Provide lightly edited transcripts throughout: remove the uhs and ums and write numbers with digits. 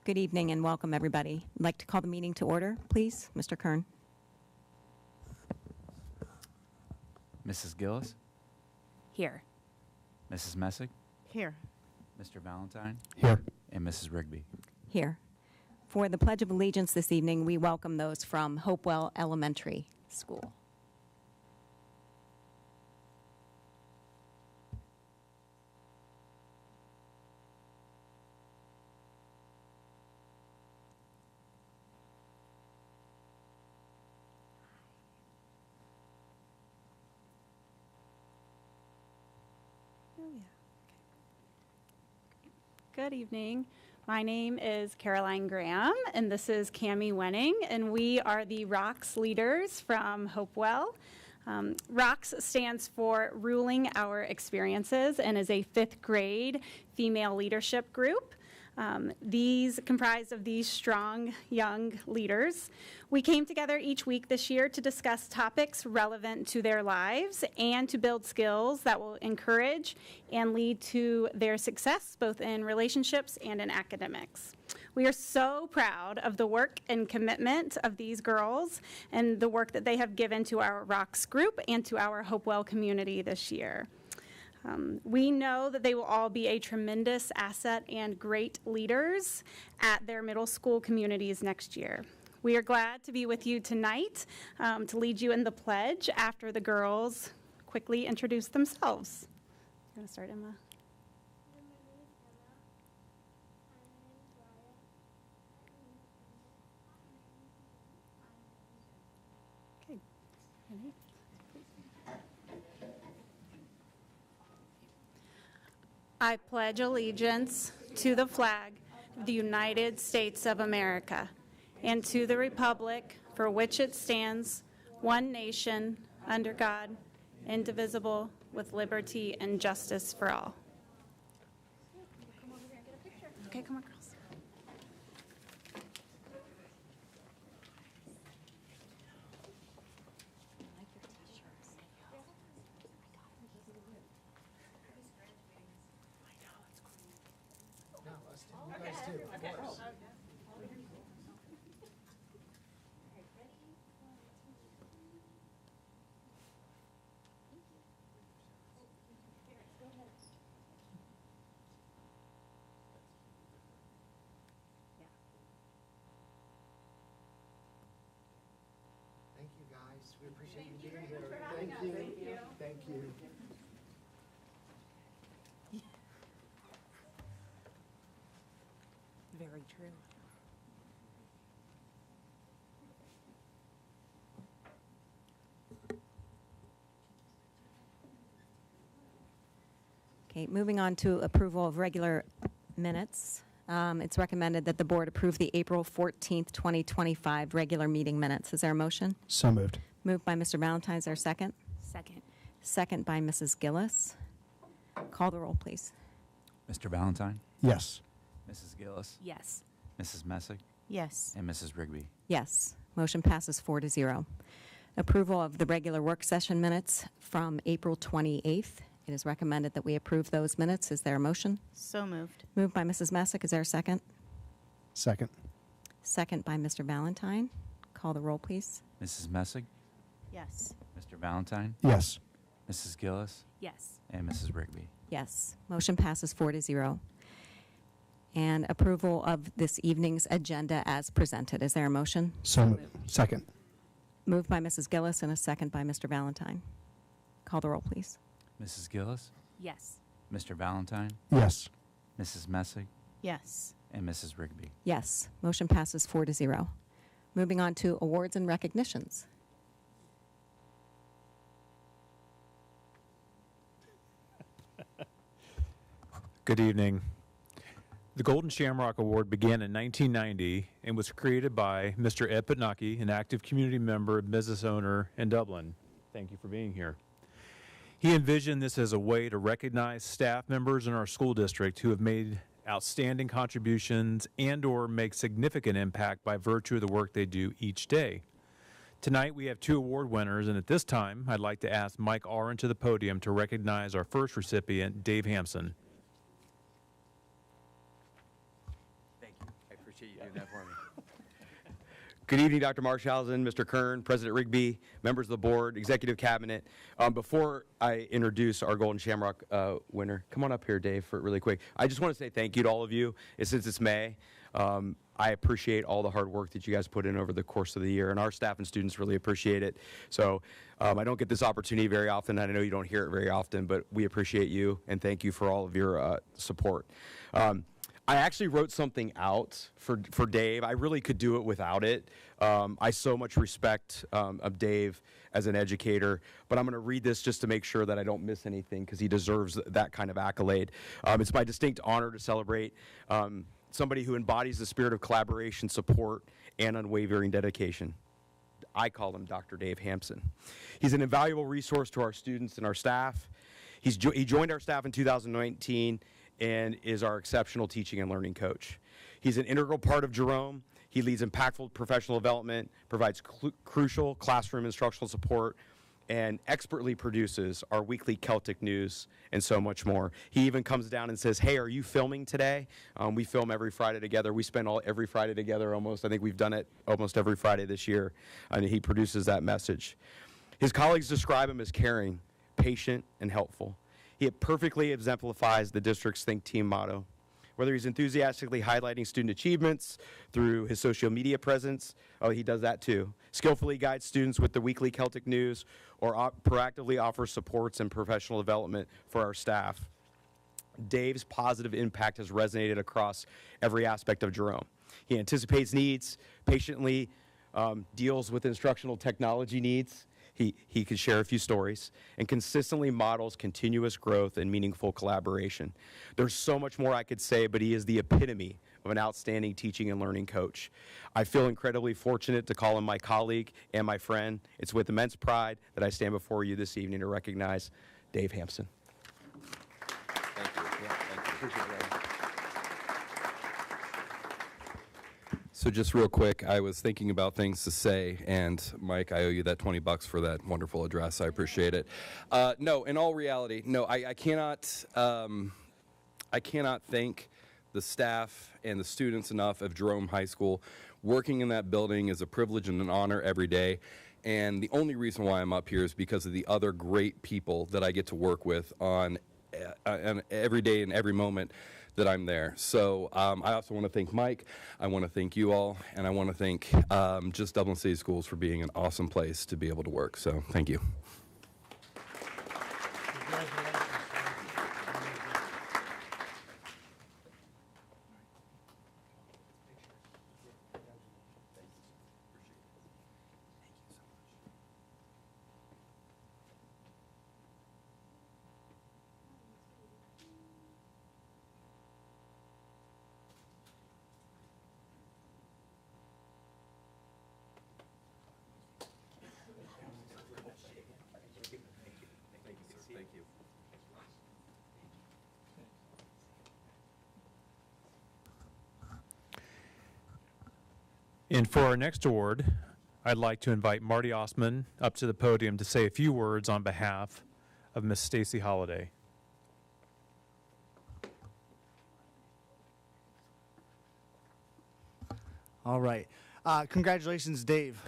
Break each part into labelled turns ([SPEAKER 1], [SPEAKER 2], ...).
[SPEAKER 1] Good evening and welcome, everybody. I'd like to call the meeting to order, please. Mr. Kern.
[SPEAKER 2] Mrs. Gillis,
[SPEAKER 3] Here.
[SPEAKER 2] Mrs. Messick,
[SPEAKER 3] Here.
[SPEAKER 2] Mr. Valentine,
[SPEAKER 4] Here.
[SPEAKER 2] and Mrs. Rigby.
[SPEAKER 1] Here. For the Pledge of Allegiance this evening, we welcome those from Hopewell Elementary School.
[SPEAKER 3] Good evening. My name is Caroline Graham, and this is Cammie Wenning, and we are the ROCKS leaders from Hopewell. ROCKS stands for Ruling Our Experiences and is a 5th grade female leadership group. These comprised of these strong young leaders. We came together each week this year to discuss topics relevant to their lives and to build skills that will encourage and lead to their success both in relationships and in academics. We are so proud of the work and commitment of these girls and the work that they have given to our ROCKS group and to our Hopewell community this year. We know that they will all be a tremendous asset and great leaders at their middle school communities next year. We are glad to be with you tonight to lead you in the pledge after the girls quickly introduce themselves. You want to start, Emma? Okay. Ready? I pledge allegiance to the flag of the United States of America and to the republic for which it stands, one nation, under God, indivisible, with liberty and justice for all. Okay, come on, girls.
[SPEAKER 4] Thank you, guys. We appreciate you being here. Thank you. Thank you.
[SPEAKER 3] Very true.
[SPEAKER 1] Okay, moving on to approval of regular minutes. It's recommended that the board approve the April 14th, 2025 regular meeting minutes. Is there a motion?
[SPEAKER 4] So moved.
[SPEAKER 1] Moved by Mr. Valentine. Is there a second?
[SPEAKER 3] Second.
[SPEAKER 1] Second by Mrs. Gillis. Call the roll, please.
[SPEAKER 2] Mr. Valentine,
[SPEAKER 4] Yes.
[SPEAKER 2] Mrs. Gillis,
[SPEAKER 3] Yes.
[SPEAKER 2] Mrs. Messick,
[SPEAKER 3] Yes.
[SPEAKER 2] and Mrs. Rigby.
[SPEAKER 1] Yes. Motion passes 4-0. Approval of the regular work session minutes from April 28th. It is recommended that we approve those minutes. Is there a motion?
[SPEAKER 3] So moved.
[SPEAKER 1] Moved by Mrs. Messick. Is there a second?
[SPEAKER 4] Second.
[SPEAKER 1] Second by Mr. Valentine. Call the roll, please.
[SPEAKER 2] Mrs. Messick,
[SPEAKER 3] Yes.
[SPEAKER 2] Mr. Valentine,
[SPEAKER 4] Yes.
[SPEAKER 2] Mrs. Gillis,
[SPEAKER 3] Yes.
[SPEAKER 2] and Mrs. Rigby.
[SPEAKER 1] Yes. Motion passes 4-0. And approval of this evening's agenda as presented. Is there a motion?
[SPEAKER 4] So moved. Second.
[SPEAKER 1] Moved by Mrs. Gillis and a second by Mr. Valentine. Call the roll, please.
[SPEAKER 2] Mrs. Gillis,
[SPEAKER 3] Yes.
[SPEAKER 2] Mr. Valentine,
[SPEAKER 4] Yes.
[SPEAKER 2] Mrs. Messick,
[SPEAKER 3] Yes.
[SPEAKER 2] and Mrs. Rigby.
[SPEAKER 1] Yes. Motion passes 4-0. Moving on to awards and recognitions.
[SPEAKER 5] Good evening. The Golden Shamrock Award began in 1990 and was created by Mr. Ed Patnaki, an active community member, business owner in Dublin. Thank you for being here. He envisioned this as a way to recognize staff members in our school district who have made outstanding contributions and/or make significant impact by virtue of the work they do each day. Tonight we have 2 award winners, and at this time I'd like to ask Mike Aron to the podium to recognize our first recipient, Dave Hampson.
[SPEAKER 6] Thank you. I appreciate Good evening, Dr. Marshausen, Mr. Kern, President Rigby, members of the board, executive cabinet. Before I introduce our Golden Shamrock winner, come on up here, Dave, for really quick. I just want to say thank you to all of you. Since it's May, I appreciate all the hard work that you guys put in over the course of the year, and our staff and students really appreciate it. So I don't get this opportunity very often, and I know you don't hear it very often, but we appreciate you, and thank you for all of your support. I actually wrote something out for Dave. I really could do it without it. I so much respect of Dave as an educator, but I'm going to read this just to make sure that I don't miss anything because he deserves that kind of accolade. It's my distinct honor to celebrate somebody who embodies the spirit of collaboration, support, and unwavering dedication. I call him Dr. Dave Hampson. He's an invaluable resource to our students and our staff. He joined our staff in 2019 and is our exceptional teaching and learning coach. He's an integral part of Jerome. He leads impactful professional development, provides crucial classroom instructional support, and expertly produces our weekly Celtic news and so much more. He even comes down and says, hey, are you filming today? We film every Friday together. We spend every Friday together almost. I think we've done it almost every Friday this year, and he produces that message. His colleagues describe him as caring, patient, and helpful. He perfectly exemplifies the district's Think Team motto. Whether he's enthusiastically highlighting student achievements through his social media presence, he does that too. Skillfully guides students with the weekly Celtic news or proactively offers supports and professional development for our staff. Dave's positive impact has resonated across every aspect of Jerome. He anticipates needs, patiently deals with instructional technology needs. He could share a few stories and consistently models continuous growth and meaningful collaboration. There's so much more I could say, but he is the epitome of an outstanding teaching and learning coach. I feel incredibly fortunate to call him my colleague and my friend. It's with immense pride that I stand before you this evening to recognize Dave Hampson.
[SPEAKER 7] Thank you. Yeah, thank you. Appreciate it. So just real quick, I was thinking about things to say, and Mike, I owe you that $20 for that wonderful address. I appreciate it. No, in all reality, no, I cannot thank the staff and the students enough of Jerome High School. Working in that building is a privilege and an honor every day. And the only reason why I'm up here is because of the other great people that I get to work with on every day and every moment that I'm there. So I also want to thank Mike. I want to thank you all. And I want to thank just Dublin City Schools for being an awesome place to be able to work. So thank you.
[SPEAKER 5] And for our next award, I'd like to invite Marty Osman up to the podium to say a few words on behalf of Miss Stacy Holliday.
[SPEAKER 4] All right. Congratulations, Dave,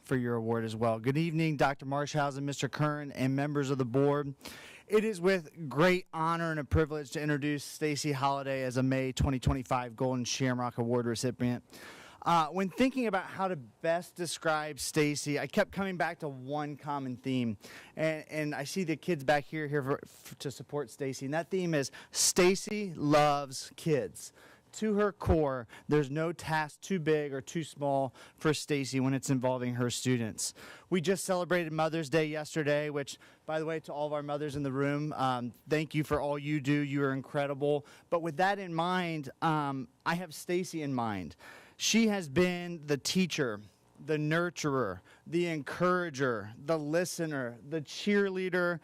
[SPEAKER 4] for your award as well. Good evening, Dr. Marshausen, Mr. Kern, and members of the board. It is with great honor and a privilege to introduce Stacy Holliday as a May 2025 Golden Shamrock Award recipient. When thinking about how to best describe Stacy, I kept coming back to one common theme, and I see the kids back here to support Stacy, and that theme is Stacy loves kids. To her core, there's no task too big or too small for Stacy when it's involving her students. We just celebrated Mother's Day yesterday, which, by the way, to all of our mothers in the room, thank you for all you do. You are incredible. But with that in mind, I have Stacy in mind. She has been the teacher, the nurturer, the encourager, the listener, the cheerleader,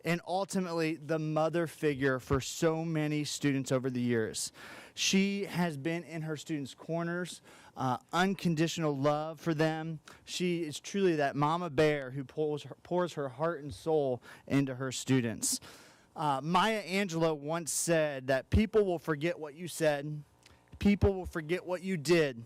[SPEAKER 4] and ultimately the mother figure for so many students over the years. She has been in her students' corners, unconditional love for them. She is truly that mama bear who pours her heart and soul into her students. Maya Angelou once said that people will forget what you said, people will forget what you did,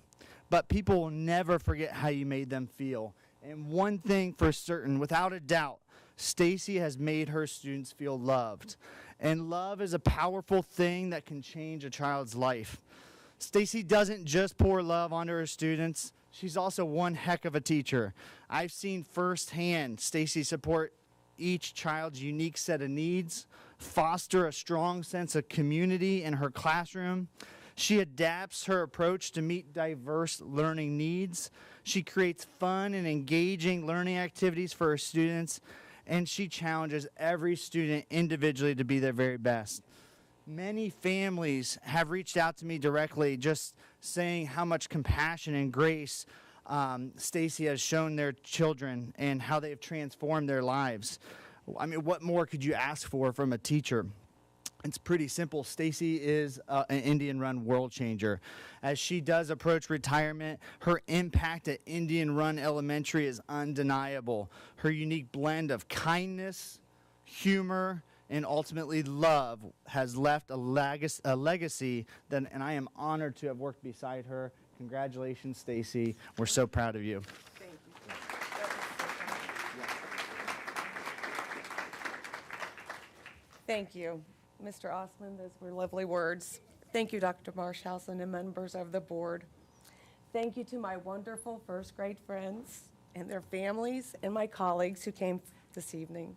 [SPEAKER 4] but people will never forget how you made them feel. And one thing for certain, without a doubt, Stacy has made her students feel loved. And love is a powerful thing that can change a child's life. Stacy doesn't just pour love onto her students, she's also one heck of a teacher. I've seen firsthand Stacy support each child's unique set of needs, foster a strong sense of community in her classroom. She adapts her approach to meet diverse learning needs. She creates fun and engaging learning activities for her students, and she challenges every student individually to be their very best. Many families have reached out to me directly just saying how much compassion and grace Stacy has shown their children and how they've transformed their lives. I mean, what more could you ask for from a teacher? It's pretty simple. Stacy is an Indian Run world changer. As she does approach retirement, her impact at Indian Run Elementary is undeniable. Her unique blend of kindness, humor, and ultimately love has left a legacy that, and I am honored to have worked beside her. Congratulations, Stacy. We're so proud of you.
[SPEAKER 8] Thank you, Mr. Osmond. Those were lovely words. Thank you, Dr. Marshausen and members of the board. Thank you to my wonderful first grade friends and their families and my colleagues who came this evening.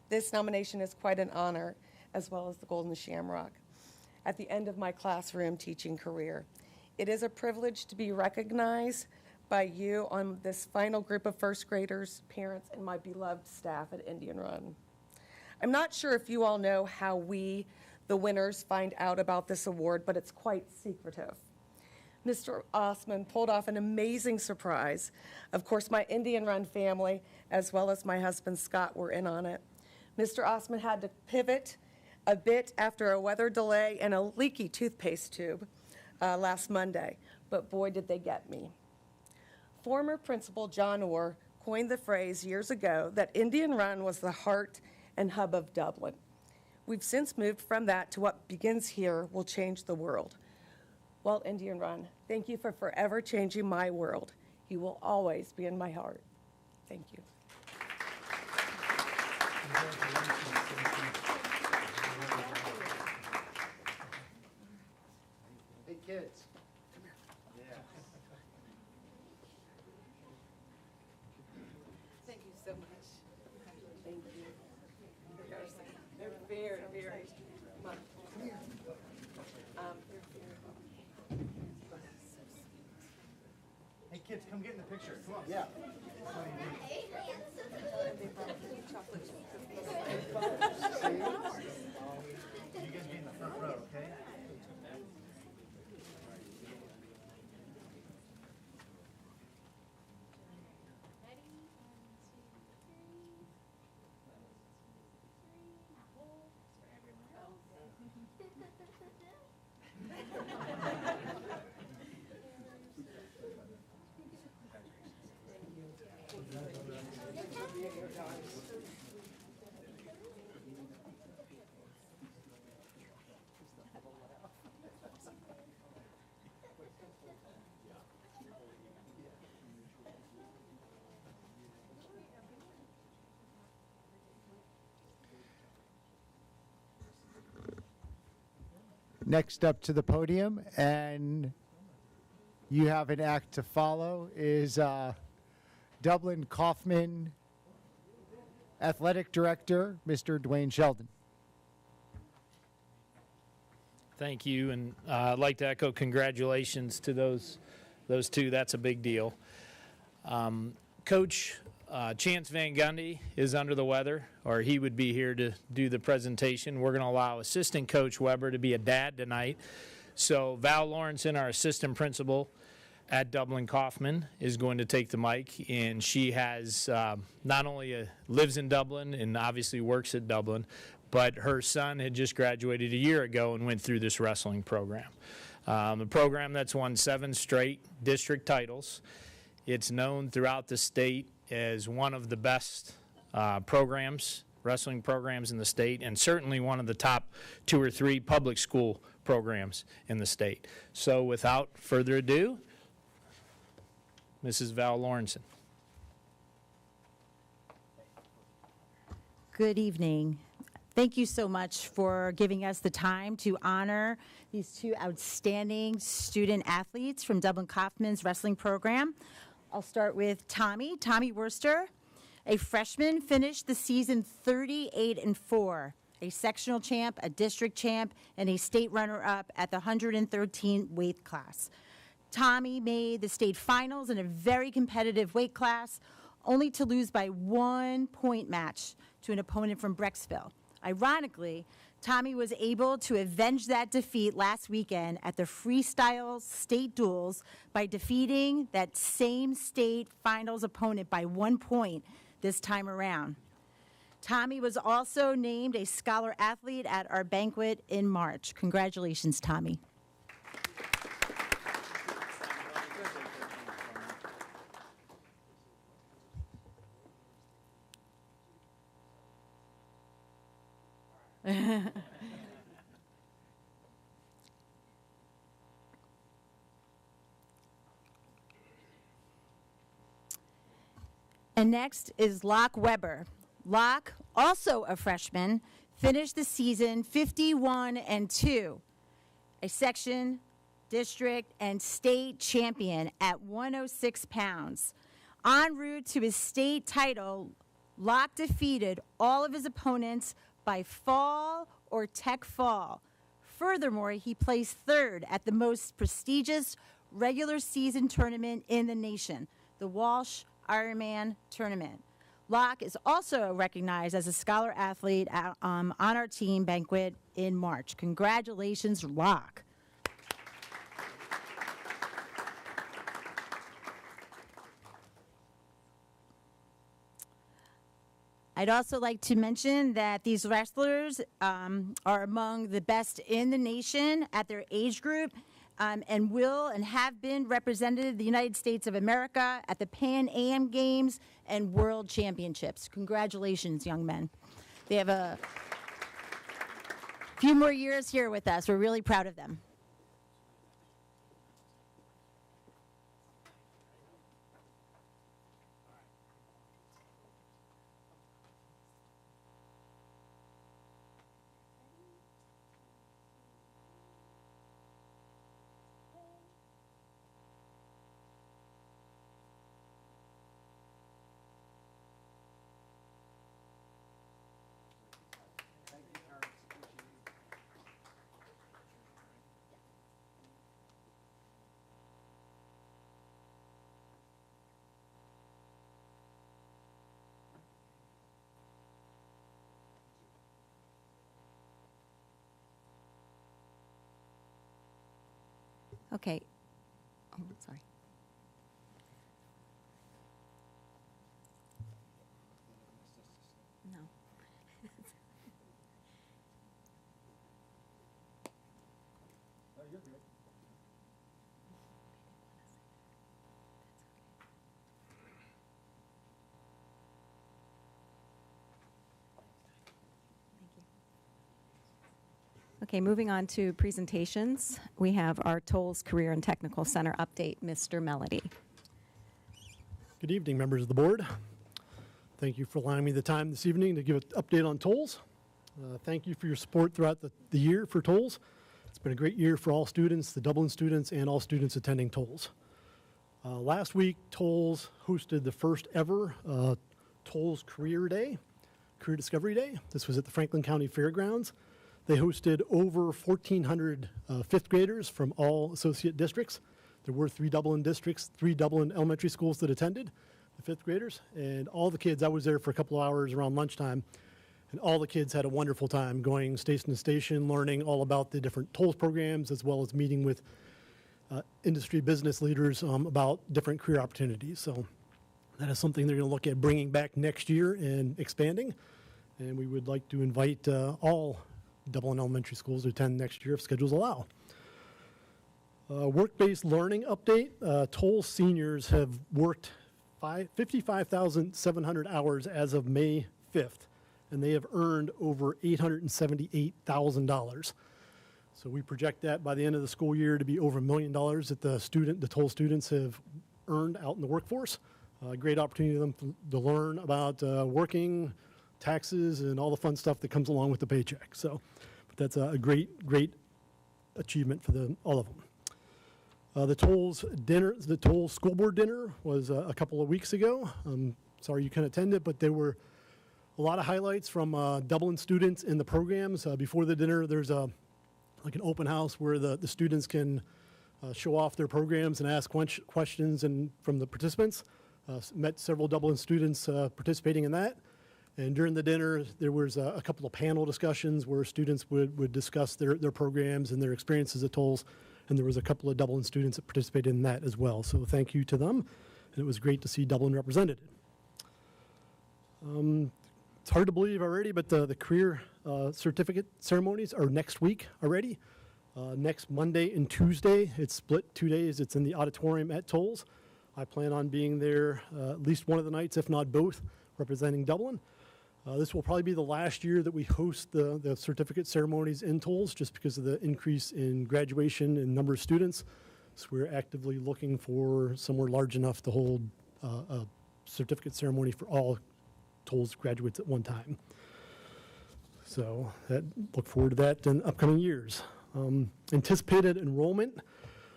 [SPEAKER 8] This nomination is quite an honor, as well as the Golden Shamrock, at the end of my classroom teaching career. It is a privilege to be recognized by you on this final group of first graders, parents, and my beloved staff at Indian Run. I'm not sure if you all know how we, the winners, find out about this award, but it's quite secretive. Mr. Osmond pulled off an amazing surprise. Of course, my Indian Run family, as well as my husband Scott, were in on it. Mr. Osmond had to pivot a bit after a weather delay and a leaky toothpaste tube last Monday, but boy, did they get me. Former Principal John Orr coined the phrase years ago that Indian Run was the heart and hub of Dublin. We've since moved from that to what begins here will change the world. Well, Indian Run, thank you for forever changing my world. You will always be in my heart. Thank you.
[SPEAKER 4] Hey, kids. Come here. Yeah.
[SPEAKER 8] Thank you so much. Thank you. They're very, very much.
[SPEAKER 4] Hey, kids, come get in the picture. Come on. Yeah. You guys be in the front row, okay?
[SPEAKER 9] Next up to the podium, and you have an act to follow, is Dublin Kaufman Athletic Director, Mr. Dwayne Sheldon.
[SPEAKER 10] Thank you, and I'd like to echo congratulations to those two. That's a big deal. Coach Chance Van Gundy is under the weather, or he would be here to do the presentation. We're going to allow Assistant Coach Weber to be a dad tonight. So Val Lawrenson, our assistant principal at Dublin Kaufman, is going to take the mic, and she has not only lives in Dublin and obviously works at Dublin, but her son had just graduated a year ago and went through this wrestling program. A program that's won 7 straight district titles. It's known throughout the state as one of the best wrestling programs in the state, and certainly one of the top 2 or 3 public school programs in the state. So without further ado, Mrs. Val Lawrenson.
[SPEAKER 11] Good evening. Thank you so much for giving us the time to honor these two outstanding student athletes from Dublin Kaufman's wrestling program. I'll start with Tommy. Tommy Worster, a freshman, finished the season 38-4, a sectional champ, a district champ, and a state runner-up at the 113 weight class. Tommy made the state finals in a very competitive weight class, only to lose by 1 point match to an opponent from Brecksville. Ironically, Tommy was able to avenge that defeat last weekend at the freestyle state duels by defeating that same state finals opponent by 1 point this time around. Tommy was also named a scholar athlete at our banquet in March. Congratulations, Tommy. And next is Locke Weber. Locke, also a freshman, finished the season 51-2, a section, district, and state champion at 106 pounds. En route to his state title, Locke defeated all of his opponents by fall or tech fall. Furthermore, he placed third at the most prestigious regular season tournament in the nation, the Walsh Ironman Tournament. Locke is also recognized as a scholar athlete on our team banquet in March. Congratulations, Locke. I'd also like to mention that these wrestlers are among the best in the nation at their age group and will and have been represented the United States of America at the Pan Am Games and World Championships. Congratulations, young men. They have a few more years here with us. We're really proud of them.
[SPEAKER 1] Okay. Oh, sorry. No. Okay, moving on to presentations. We have our Tolles Career and Technical Center update, Mr. Melody.
[SPEAKER 12] Good evening, members of the board. Thank you for allowing me the time this evening to give an update on Tolles. Thank you for your support throughout the year for Tolles. It's been a great year for all students, the Dublin students, and all students attending Tolles. Last week, Tolles hosted the first ever Tolles Career Day, Career Discovery Day. This was at the Franklin County Fairgrounds. They hosted over 1,400 fifth graders from all associate districts. There were 3 Dublin districts, 3 Dublin elementary schools that attended, the fifth graders, and all the kids, I was there for a couple of hours around lunchtime, and all the kids had a wonderful time going station to station, learning all about the different Tolles programs, as well as meeting with industry business leaders about different career opportunities. So that is something they're going to look at bringing back next year and expanding, and we would like to invite all Dublin elementary schools to attend next year if schedules allow. Work-based learning update. Tolles seniors have worked 55,700 hours as of May 5th, and they have earned over $878,000. So we project that by the end of the school year to be over $1 million that the Tolles students have earned out in the workforce. Great opportunity for them to learn about working, taxes, and all the fun stuff that comes along with the paycheck. So that's a great achievement for all of them. The Tolles School Board dinner was a couple of weeks ago. Sorry you couldn't attend it, but there were a lot of highlights from Dublin students in the programs. Before the dinner, there's like an open house where the students can show off their programs and ask questions from the participants. Met several Dublin students participating in that. And during the dinner, there was a couple of panel discussions where students would discuss their programs and their experiences at Tolles. And there was a couple of Dublin students that participated in that as well. So thank you to them. And it was great to see Dublin represented. It's hard to believe already, but the career certificate ceremonies are next week already. Next Monday and Tuesday, it's split 2 days. It's in the auditorium at Tolles. I plan on being there at least one of the nights, if not both, representing Dublin. This will probably be the last year that we host the certificate ceremonies in Tolles, just because of the increase in graduation and number of students. So we're actively looking for somewhere large enough to hold a certificate ceremony for all Tolles graduates at one time. So look forward to that in upcoming years. Anticipated enrollment.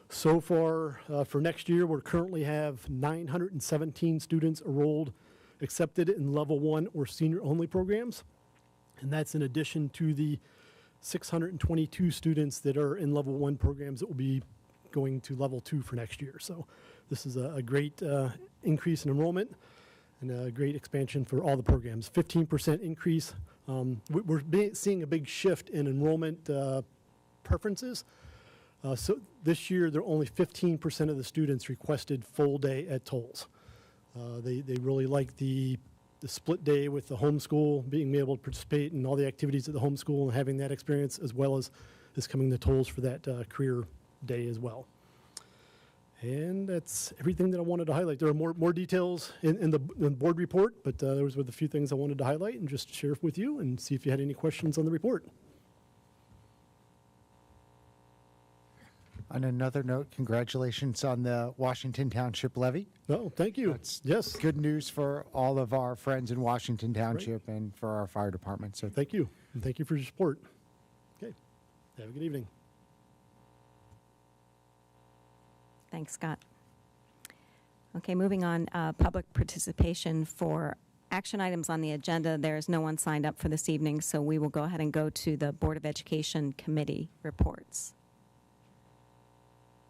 [SPEAKER 12] So far for next year, we currently have 917 students enrolled, accepted in level 1 or senior only programs. And that's in addition to the 622 students that are in level 1 programs that will be going to level 2 for next year. So this is a great increase in enrollment and a great expansion for all the programs. 15% increase. We're seeing a big shift in enrollment preferences. So this year, there are only 15% of the students requested full day at Tolles. They really like the split day with the homeschool, being able to participate in all the activities at the homeschool and having that experience, as well as coming to Tolles for that career day as well. And that's everything that I wanted to highlight. There are more details in the board report, but those were the few things I wanted to highlight and just share with you and see if you had any questions on the report.
[SPEAKER 9] On another note, congratulations on the Washington Township levy.
[SPEAKER 12] Oh, thank you. Yes.
[SPEAKER 9] Good news for all of our friends in Washington Township and for our fire department. So
[SPEAKER 12] thank you. And thank you for your support. Okay. Have a good evening.
[SPEAKER 1] Thanks, Scott. Okay, moving on, public participation for action items on the agenda. There is no one signed up for this evening, so we will go ahead and go to the Board of Education Committee reports.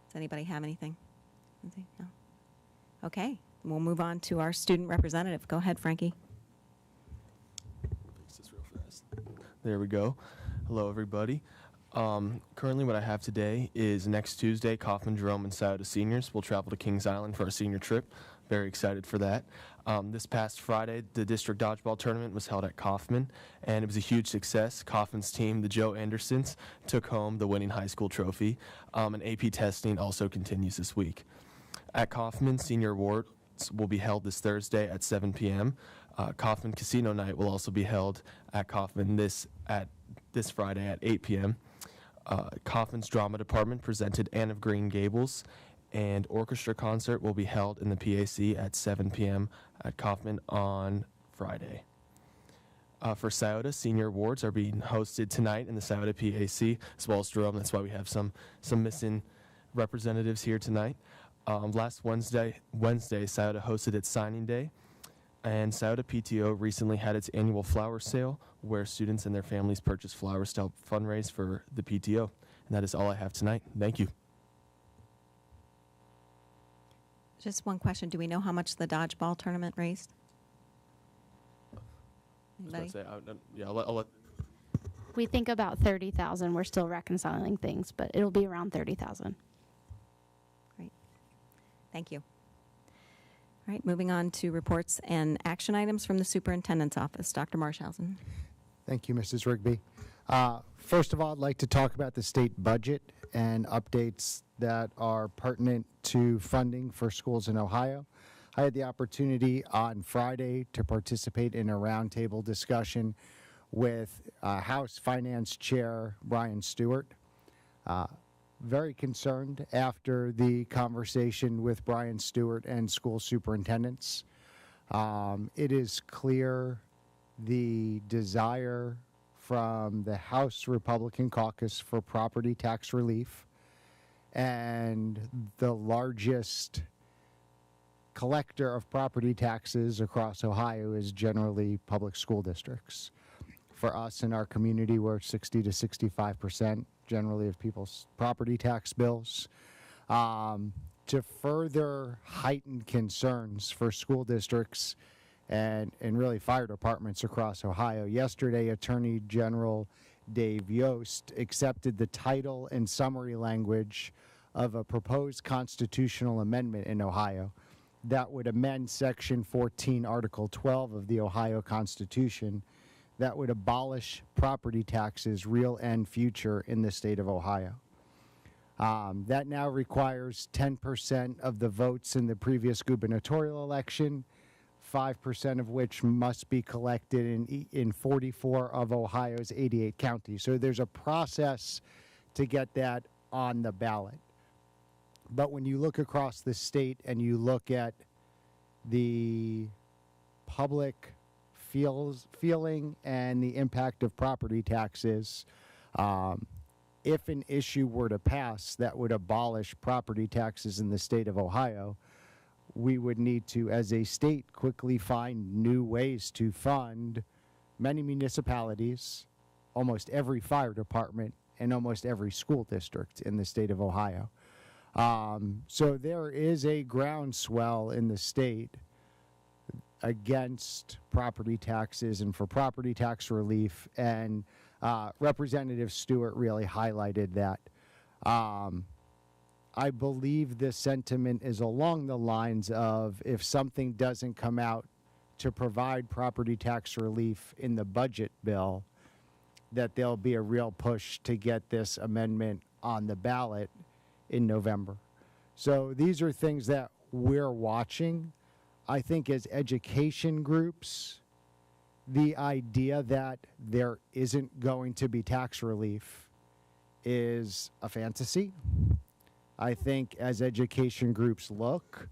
[SPEAKER 1] Does anybody have anything? No? Okay, we'll move on to our student representative. Go ahead, Frankie.
[SPEAKER 13] This real fast. There we go. Hello, everybody. Currently what I have today is next Tuesday, Kaufman, Jerome, and Scioto seniors will travel to Kings Island for a senior trip. Very excited for that. This past Friday, the district dodgeball tournament was held at Kaufman, and it was a huge success. Kaufman's team, the Joe Andersons, took home the winning high school trophy, and AP testing also continues this week. At Kaufman, senior awards will be held this Thursday at 7 p.m. Kaufman Casino Night will also be held at Kaufman this Friday at 8 p.m. Kaufman's drama department presented Anne of Green Gables, and orchestra concert will be held in the PAC at 7 p.m. at Kaufman on Friday. For Scioto, senior awards are being hosted tonight in the Scioto PAC, as well as Jerome. That's why we have some missing representatives here tonight. Last Wednesday, Scioto hosted its signing day, and Scioto PTO recently had its annual flower sale, where students and their families purchase flowers to help fundraise for the PTO. And that is all I have tonight. Thank you.
[SPEAKER 1] Just one question. Do we know how much the dodgeball tournament raised? Anybody?
[SPEAKER 13] I'll let.
[SPEAKER 14] We think about 30,000. We're still reconciling things, but it'll be around 30,000.
[SPEAKER 1] Great. Thank you. All right, moving on to reports and action items from the superintendent's office. Dr. Marshausen.
[SPEAKER 9] thank you, Mrs. Rigby. First of all, I'd like to talk about the state budget and updates that are pertinent to funding for schools in Ohio. I had the opportunity on Friday to participate in a roundtable discussion with House Finance Chair Brian Stewart. very concerned after the conversation with Brian Stewart and school superintendents. It is clear the desire from the House Republican caucus for property tax relief, and the largest collector of property taxes across Ohio is generally public school districts. For us in our community, we're 60 to 65% generally of people's property tax bills. To further heighten concerns for school districts and really fire departments across Ohio, yesterday Attorney General Dave Yost accepted the title and summary language of a proposed constitutional amendment in Ohio that would amend Section 14, Article 12 of the Ohio Constitution that would abolish property taxes, real and future, in the state of Ohio. That now requires 10% of the votes in the previous gubernatorial election, 5% of which must be collected in 44 of Ohio's 88 counties. So there's a process to get that on the ballot. But when you look across the state and you look at the public feeling and the impact of property taxes, if an issue were to pass that would abolish property taxes in the state of Ohio, we would need to, as a state, quickly find new ways to fund many municipalities, almost every fire department, and almost every school district in the state of Ohio. So there is a groundswell in the state against property taxes and for property tax relief, and Representative Stewart really highlighted that. I believe the sentiment is along the lines of, if something doesn't come out to provide property tax relief in the budget bill, that there'll be a real push to get this amendment on the ballot in November. So these are things that we're watching. I think as education groups, the idea that there isn't going to be tax relief is a fantasy. I think as education groups look,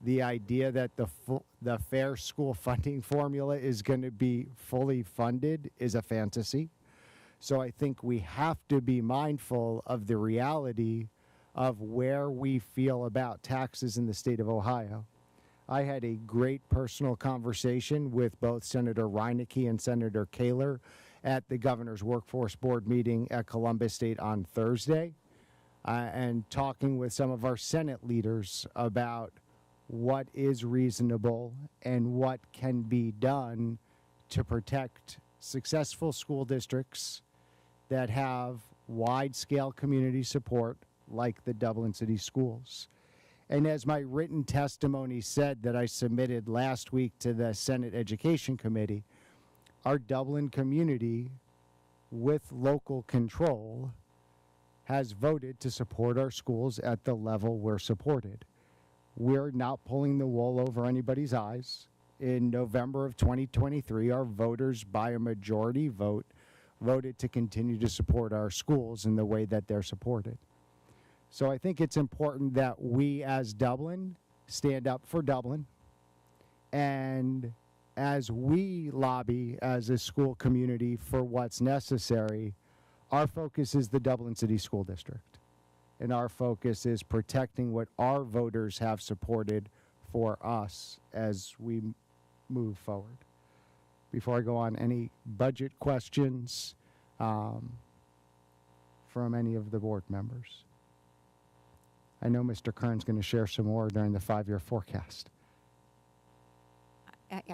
[SPEAKER 9] the idea that the fair school funding formula is going to be fully funded is a fantasy. So I think we have to be mindful of the reality of where we feel about taxes in the state of Ohio. I had a great personal conversation with both Senator Reineke and Senator Kaler at the Governor's Workforce Board meeting at Columbus State on Thursday, and talking with some of our Senate leaders about what is reasonable and what can be done to protect successful school districts that have wide-scale community support like the Dublin City Schools. And as my written testimony said that I submitted last week to the Senate Education Committee, our Dublin community, with local control, has voted to support our schools at the level we're supported. We're not pulling the wool over anybody's eyes. In November of 2023, our voters, by a majority vote, voted to continue to support our schools in the way that they're supported. So I think it's important that we as Dublin stand up for Dublin, and as we lobby as a school community for what's necessary, our focus is the Dublin City School District, and our focus is protecting what our voters have supported for us as we move forward. Before I go on, any budget questions from any of the board members? I know Mr. Kern's going to share some more during the 5-year forecast.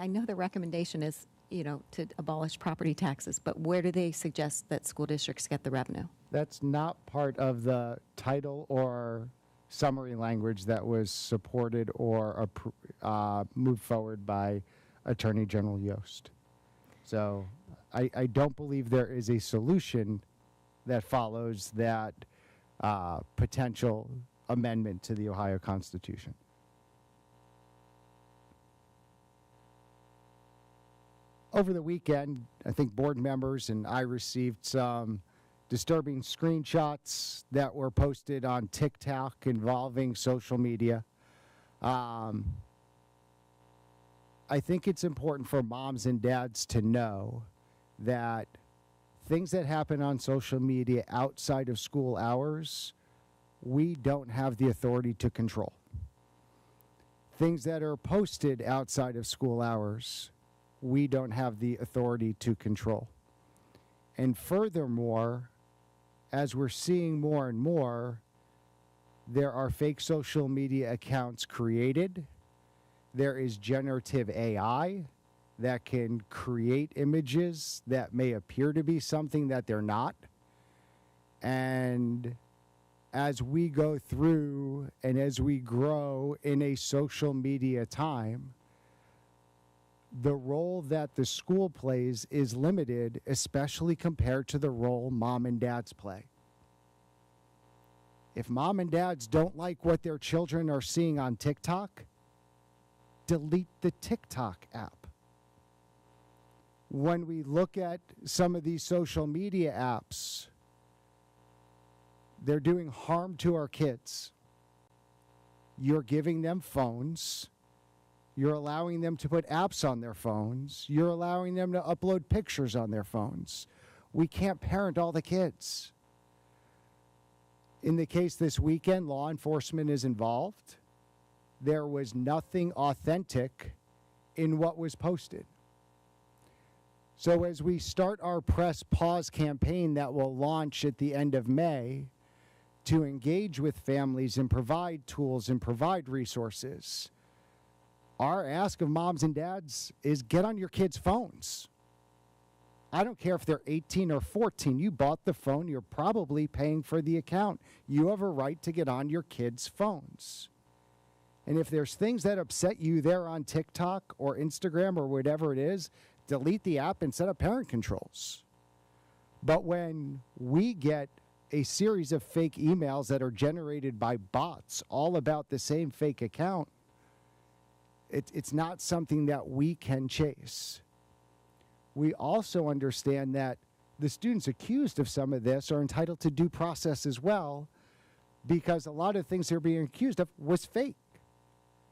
[SPEAKER 1] I know the recommendation is, to abolish property taxes, but where do they suggest that school districts get the revenue?
[SPEAKER 9] That's not part of the title or summary language that was supported or moved forward by Attorney General Yost. So I don't believe there is a solution that follows that potential amendment to the Ohio Constitution. Over the weekend, I think board members and I received some disturbing screenshots that were posted on TikTok involving social media. I think it's important for moms and dads to know that things that happen on social media outside of school hours, we don't have the authority to control. Things that are posted outside of school hours, we don't have the authority to control. And furthermore, as we're seeing more and more, there are fake social media accounts created. There is generative AI that can create images that may appear to be something that they're not. And as we go through and as we grow in a social media time, the role that the school plays is limited, especially compared to the role mom and dads play. If mom and dads don't like what their children are seeing on TikTok, delete the TikTok app. When we look at some of these social media apps, they're doing harm to our kids. You're giving them phones. You're allowing them to put apps on their phones. You're allowing them to upload pictures on their phones. We can't parent all the kids. In the case this weekend, law enforcement is involved. There was nothing authentic in what was posted. So as we start our Press Pause campaign that will launch at the end of May to engage with families and provide tools and provide resources, our ask of moms and dads is get on your kids' phones. I don't care if they're 18 or 14. You bought the phone. You're probably paying for the account. You have a right to get on your kids' phones. And if there's things that upset you there on TikTok or Instagram or whatever it is, delete the app and set up parent controls. But when we get a series of fake emails that are generated by bots all about the same fake account, it's not something that we can chase. We also understand that the students accused of some of this are entitled to due process as well, because a lot of things they're being accused of was fake.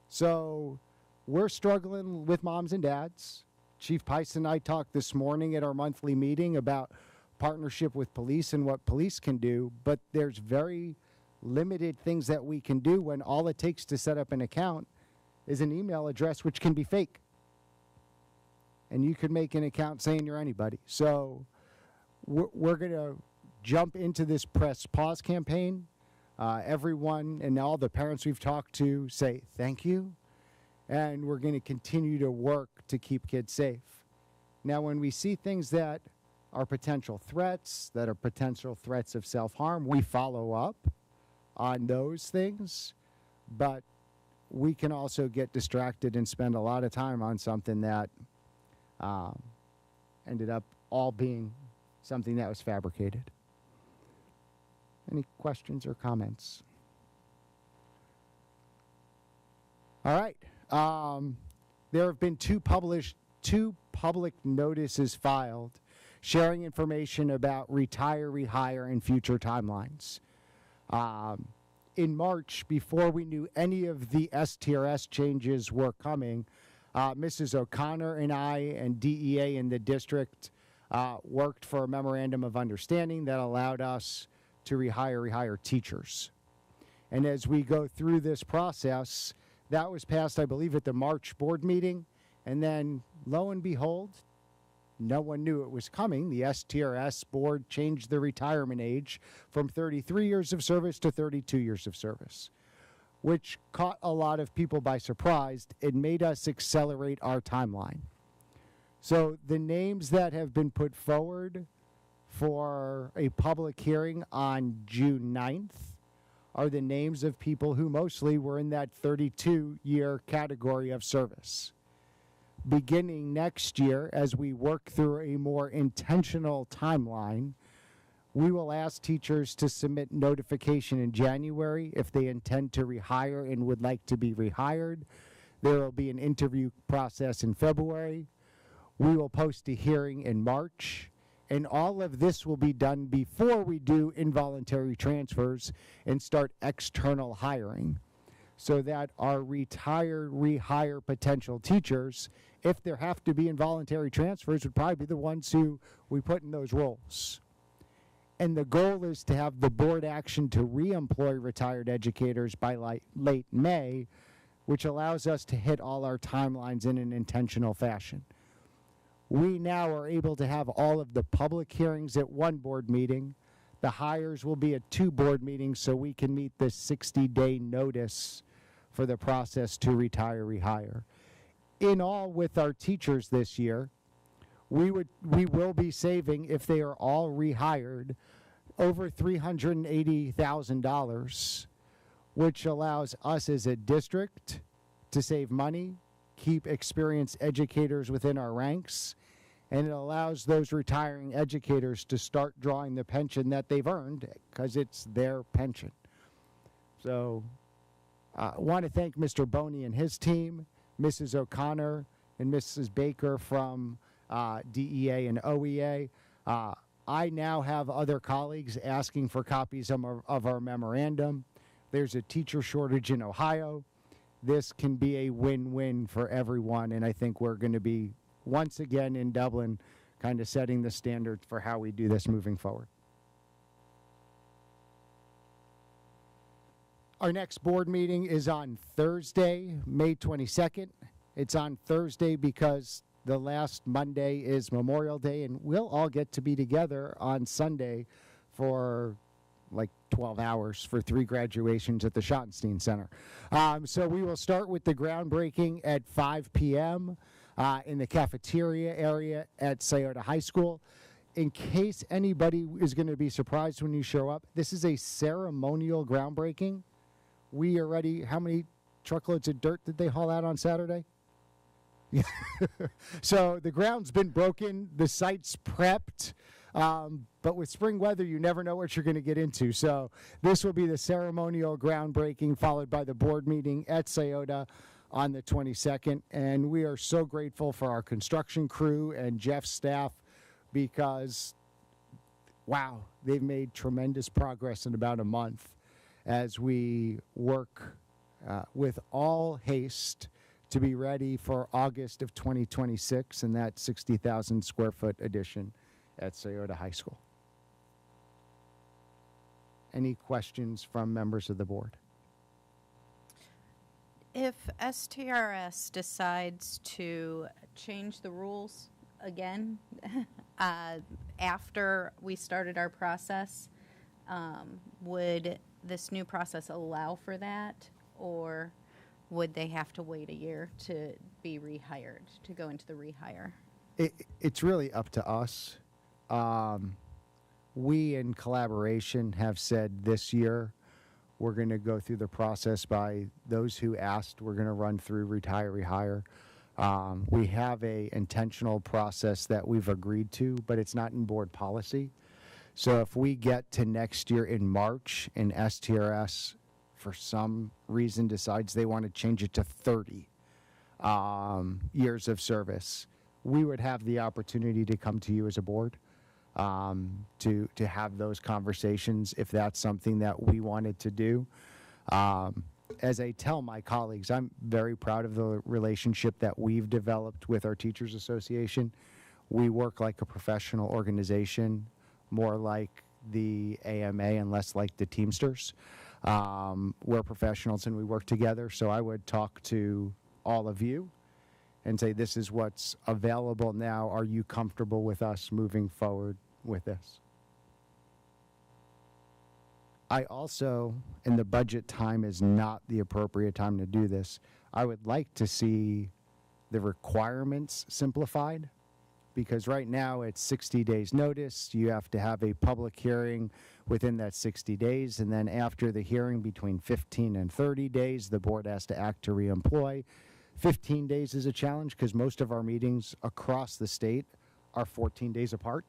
[SPEAKER 9] So we're struggling with moms and dads. Chief Pice and I talked this morning at our monthly meeting about partnership with police and what police can do, but there's very limited things that we can do when all it takes to set up an account is an email address which can be fake. And you could make an account saying you're anybody. So we're going to jump into this Press Pause campaign. Everyone and all the parents we've talked to say thank you. And we're going to continue to work to keep kids safe. Now, when we see things that are potential threats, that are potential threats of self-harm, we follow up on those things. But we can also get distracted and spend a lot of time on something that ended up all being something that was fabricated. Any questions or comments? All right. There have been two public notices filed sharing information about retire, rehire, and future timelines. In March, before we knew any of the STRS changes were coming, Mrs. O'Connor and I and DEA in the district worked for a memorandum of understanding that allowed us to rehire teachers. And as we go through this process, that was passed, I believe, at the March board meeting. And then, lo and behold, no one knew it was coming. The STRS board changed the retirement age from 33 years of service to 32 years of service, which caught a lot of people by surprise. It made us accelerate our timeline. So the names that have been put forward for a public hearing on June 9th are the names of people who mostly were in that 32-year category of service. Beginning next year, as we work through a more intentional timeline, we will ask teachers to submit notification in January if they intend to rehire and would like to be rehired. There will be an interview process in February. We will post a hearing in March, And all of this will be done before we do involuntary transfers and start external hiring, so that our retired, rehire potential teachers, if there have to be involuntary transfers, would probably be the ones who we put in those roles. And the goal is to have the board action to reemploy retired educators by late May, which allows us to hit all our timelines in an intentional fashion. We now are able to have all of the public hearings at one board meeting. The hires will be at 2 board meetings, so we can meet the 60-day notice for the process to retire, rehire. In all, with our teachers this year, we will be saving, if they are all rehired, over $380,000, which allows us as a district to save money, keep experienced educators within our ranks, and it allows those retiring educators to start drawing the pension that they've earned, because it's their pension. So I want to thank Mr. Boney and his team, Mrs. O'Connor and Mrs. Baker from DEA and OEA. I now have other colleagues asking for copies of our memorandum. There's a teacher shortage in Ohio. This can be a win-win for everyone, and I think we're going to be, once again in Dublin, kind of setting the standard for how we do this moving forward. Our next board meeting is on Thursday, May 22nd. It's on Thursday because the last Monday is Memorial Day, and we'll all get to be together on Sunday for like 12 hours for 3 graduations at the Schottenstein Center. So we will start with the groundbreaking at 5 p.m. In the cafeteria area at Scioto High School. In case anybody is going to be surprised when you show up, this is a ceremonial groundbreaking. We are ready. How many truckloads of dirt did they haul out on Saturday? So the ground's been broken. The site's prepped. But with spring weather, you never know what you're going to get into. So this will be the ceremonial groundbreaking, followed by the board meeting at Scioto on the 22nd. And we are so grateful for our construction crew and Jeff's staff, because, wow, they've made tremendous progress in about a month as we work with all haste to be ready for August of 2026 and that 60,000 square foot addition at Scioto High School. Any questions from members of the board?
[SPEAKER 15] If STRS decides to change the rules again after we started our process, would this new process allow for that, or would they have to wait a year to be rehired, to go into the rehire?
[SPEAKER 9] It's really up to us. We, in collaboration, have said this year we're going to go through the process by those who asked. We're going to run through retire, rehire. We have a intentional process that we've agreed to, but it's not in board policy. So if we get to next year in March and STRS, for some reason, decides they want to change it to 30 years of service, we would have the opportunity to come to you as a board to have those conversations if that's something that we wanted to do. As I tell my colleagues, I'm very proud of the relationship that we've developed with our Teachers Association. We work like a professional organization, more like the AMA and less like the Teamsters. We're professionals and we work together, so I would talk to all of you and say, this is what's available now. Are you comfortable with us moving forward with this? I also, and the budget time is not the appropriate time to do this, I would like to see the requirements simplified, because right now it's 60 days notice. You have to have a public hearing within that 60 days, and then after the hearing, between 15 and 30 days, the board has to act to reemploy. 15 days is a challenge because most of our meetings across the state are 14 days apart.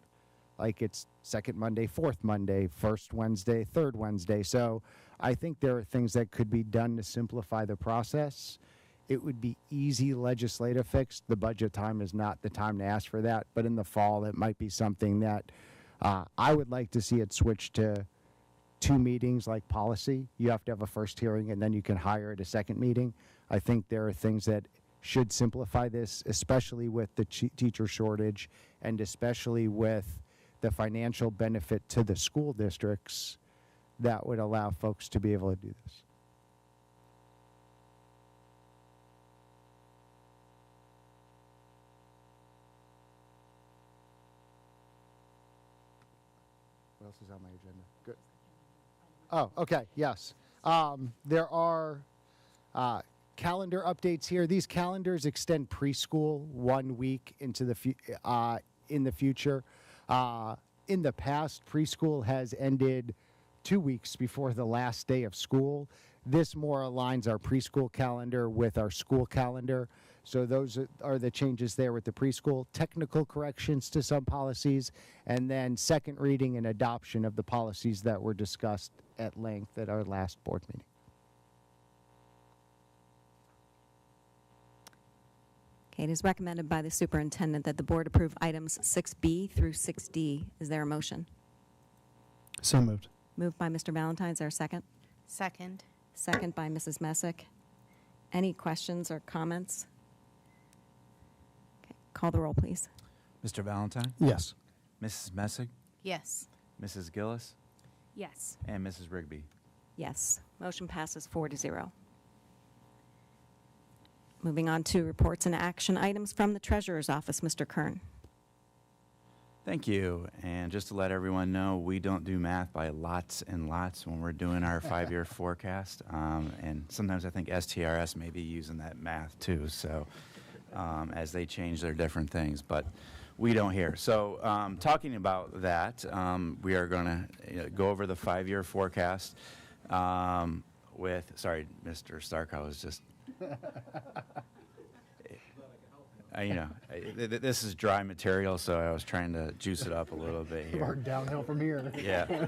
[SPEAKER 9] Like it's second Monday, fourth Monday, first Wednesday, third Wednesday. So I think there are things that could be done to simplify the process. it would be easy legislative fix. The budget time is not the time to ask for that, but in the fall, it might be something that I would like to see it switch to 2 meetings like policy. You have to have a first hearing and then you can hire at a second meeting. I think there are things that should simplify this, especially with the teacher shortage and especially with the financial benefit to the school districts that would allow folks to be able to do this. What else is on my agenda? Good. Oh, okay, yes. There are calendar updates here. These calendars extend preschool 1 week into the in the future. In the past, preschool has ended 2 weeks before the last day of school. This more aligns our preschool calendar with our school calendar. So those are the changes there with the preschool, technical corrections to some policies, and then second reading and adoption of the policies that were discussed at length at our last board meeting.
[SPEAKER 1] Okay, it is recommended by the superintendent that the board approve items 6B through 6D. Is there a motion?
[SPEAKER 16] So moved.
[SPEAKER 1] Moved by Mr. Valentine. Is there a second?
[SPEAKER 15] Second.
[SPEAKER 1] Second by Mrs. Messick. Any questions or comments? Okay, call the roll, please.
[SPEAKER 2] Mr. Valentine?
[SPEAKER 16] Yes.
[SPEAKER 2] Mrs. Messick?
[SPEAKER 15] Yes.
[SPEAKER 2] Mrs. Gillis?
[SPEAKER 3] Yes.
[SPEAKER 2] And Mrs. Rigby?
[SPEAKER 1] Yes. Motion passes 4-0. Moving on to reports and action items from the Treasurer's Office. Mr. Kern.
[SPEAKER 2] Thank you. And just to let everyone know, we don't do math by lots and lots when we're doing our 5-year forecast. And sometimes I think STRS may be using that math too, so as they change their different things. But we don't here. So talking about that, we are going to go over the 5-year forecast with, sorry, Mr. Stark, I was just... this is dry material, so I was trying to juice it up a little bit here.
[SPEAKER 9] We're downhill from here.
[SPEAKER 2] Yeah.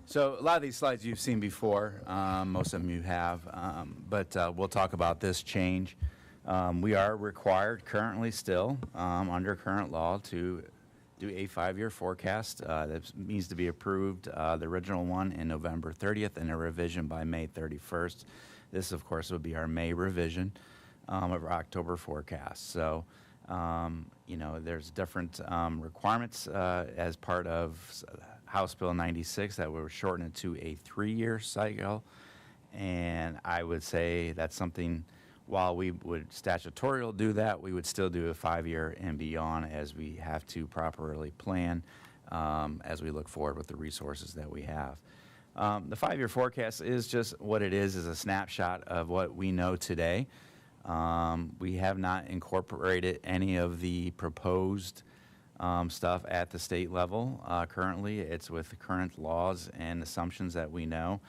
[SPEAKER 2] So a lot of these slides you've seen before. Most of them you have, but we'll talk about this change. We are required currently still under current law to do a 5-year forecast that needs to be approved, the original one in November 30th and a revision by May 31st. This, of course, would be our May revision of our October forecast. So, there's different requirements as part of House Bill 96 that were shortened to a 3-year cycle. And I would say that's something, while we would statutorily do that, we would still do a 5-year and beyond as we have to properly plan as we look forward with the resources that we have. The 5-year forecast is just what it is a snapshot of what we know today. We have not incorporated any of the proposed stuff at the state level currently. It's with the current laws and assumptions that we know.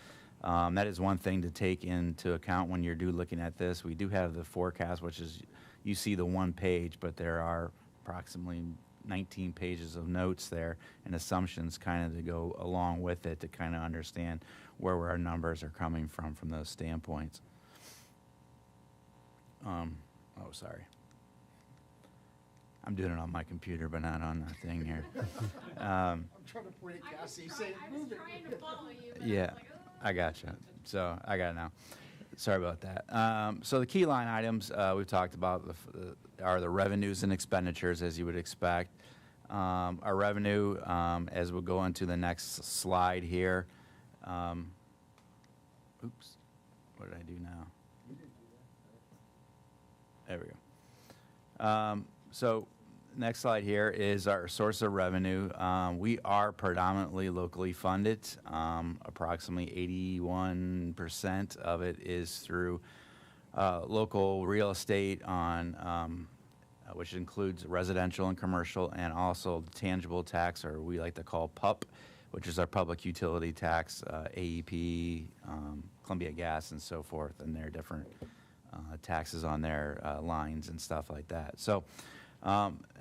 [SPEAKER 2] That is one thing to take into account when you're looking at this. We do have the forecast, which is, you see the one page, but there are approximately 19 pages of notes there and assumptions kind of to go along with it to kind of understand where our numbers are coming from those standpoints. Sorry. I'm doing it on my computer, but not on the thing here.
[SPEAKER 9] I'm trying to point at Cassie, saying, move it.
[SPEAKER 3] Trying to follow you.
[SPEAKER 2] Yeah, I gotcha. So I got it now. Sorry about that. So the key line items we've talked about are the revenues and expenditures, as you would expect. Our revenue, as we'll go into the next slide here. Oops, what did I do now? There we go. So next slide here is our source of revenue. We are predominantly locally funded. Approximately 81% of it is through local real estate on, which includes residential and commercial, and also tangible tax, or we like to call PUP, which is our public utility tax, AEP, Columbia Gas, and so forth, and their different taxes on their lines and stuff like that. So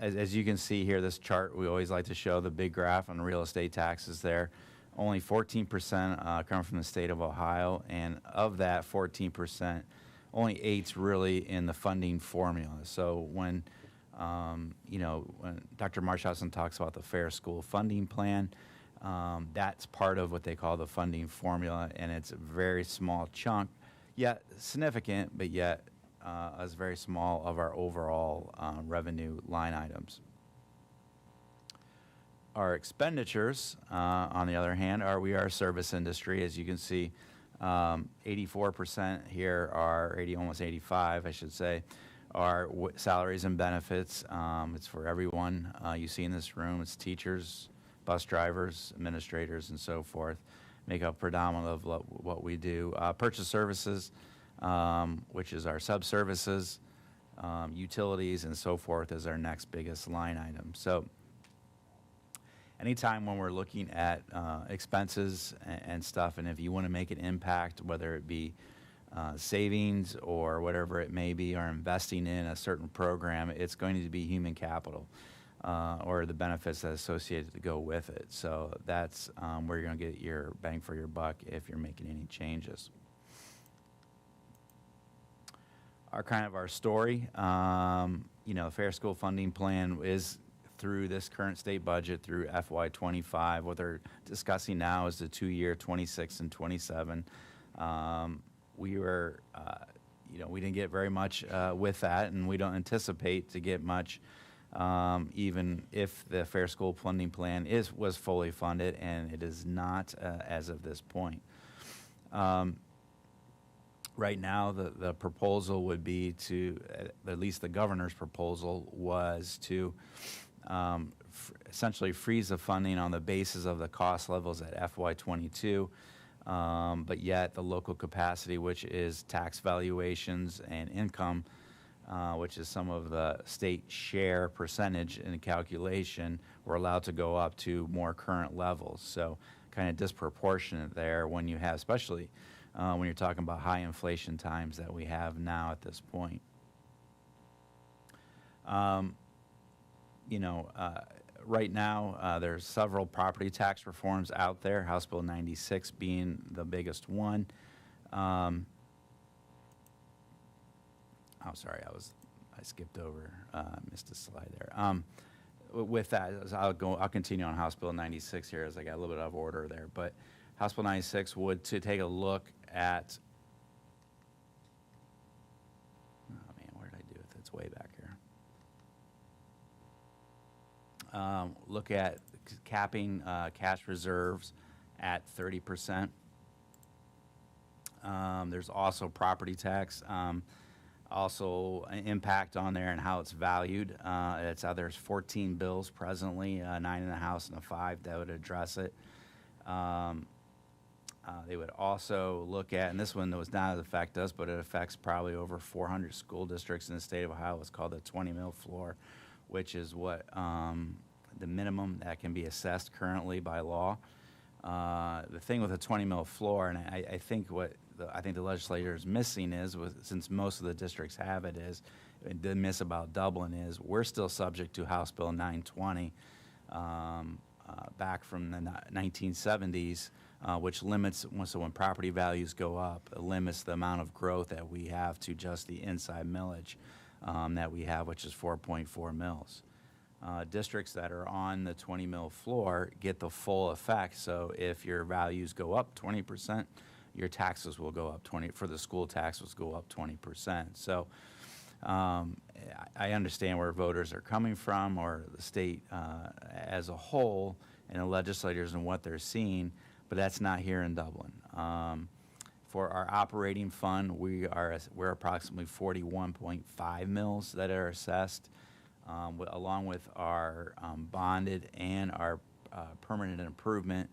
[SPEAKER 2] as you can see here, this chart, we always like to show the big graph on real estate taxes there. only 14% come from the state of Ohio, and of that 14%, only 8's really in the funding formula. So when when Dr. Marshausen talks about the Fair School Funding Plan, that's part of what they call the funding formula, and it's a very small chunk, yet significant, but yet is very small of our overall revenue line items. Our expenditures, on the other hand, we are a service industry. As you can see, 84% here are almost 85, I should say, are salaries and benefits. It's for everyone you see in this room. It's teachers, bus drivers, administrators, and so forth. Make up predominant of what we do. Purchase services, which is our sub-services, utilities, and so forth is our next biggest line item. So anytime when we're looking at expenses and stuff, and if you want to make an impact, whether it be savings or whatever it may be, or investing in a certain program, it's going to be human capital or the benefits that are associated to go with it. So that's where you're going to get your bang for your buck if you're making any changes. Our story, the Fair School Funding Plan is through this current state budget through FY25. What they're discussing now is the 2-year 26 and 27. We were, we didn't get very much with that, and we don't anticipate to get much, even if the Fair School Funding Plan was fully funded, and it is not as of this point. Right now, the proposal would be to, at least the governor's proposal was to essentially freeze the funding on the basis of the cost levels at FY22, but yet the local capacity, which is tax valuations and income, which is some of the state share percentage in the calculation, we're allowed to go up to more current levels. So kind of disproportionate there when you have, especially when you're talking about high inflation times that we have now at this point. Right now, there's several property tax reforms out there, House Bill 96 being the biggest one. I skipped over, missed a slide there. With that, I'll continue on House Bill 96 here, as I got a little bit out of order there. But House Bill 96 would to take a look at, oh man, where did I do it? It's way back here. Look at capping cash reserves at 30%. There's also property tax, also an impact on there and how it's valued. There's 14 bills presently, 9 in the House and a 5 that would address it. They would also look at, and this one does not affect us, but it affects probably over 400 school districts in the state of Ohio. It's called the 20 mil floor, which is what the minimum that can be assessed currently by law. The thing with the 20 mil floor, and I think what the legislature is missing is, since most of the districts have it, is the miss about Dublin is we're still subject to House Bill 920 back from the 1970s, which limits, so when property values go up, it limits the amount of growth that we have to just the inside millage that we have, which is 4.4 mils. Districts that are on the 20 mil floor get the full effect. So if your values go up 20%, your taxes will go up for the school taxes go up 20%. So I understand where voters are coming from, or the state as a whole, and the legislators and what they're seeing, but that's not here in Dublin. For our operating fund, we're approximately 41.5 mils that are assessed. Along with our bonded and our permanent improvement,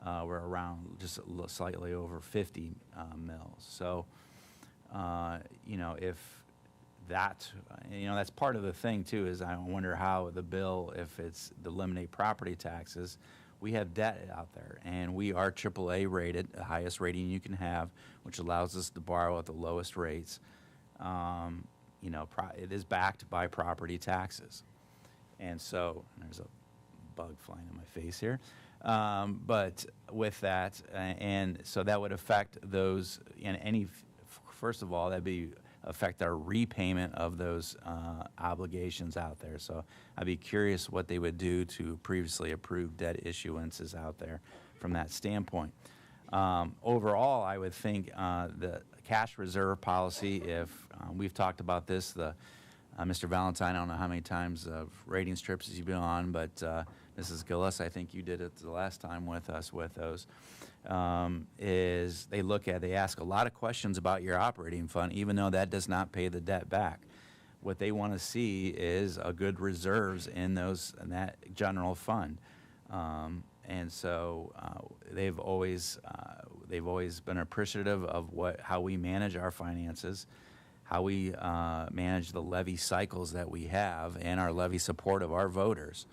[SPEAKER 2] we're around just slightly over 50 mils. So, if that, that's part of the thing too, is I wonder how the bill, if it's to eliminate property taxes, we have debt out there, and we are AAA rated, the highest rating you can have, which allows us to borrow at the lowest rates. It is backed by property taxes. And so, there's a bug flying in my face here. But with that, and so that would affect those, and first of all, that'd be affect our repayment of those obligations out there. So I'd be curious what they would do to previously approved debt issuances out there from that standpoint. Overall, I would think the cash reserve policy, if we've talked about this, Mr. Valentine, I don't know how many times of ratings trips you've been on, but Mrs. Gillis, I think you did it the last time with us with those, is they ask a lot of questions about your operating fund, even though that does not pay the debt back. What they want to see is a good reserves in that general fund. And so they've always been appreciative of how we manage our finances, how we manage the levy cycles that we have, and our levy support of our voters.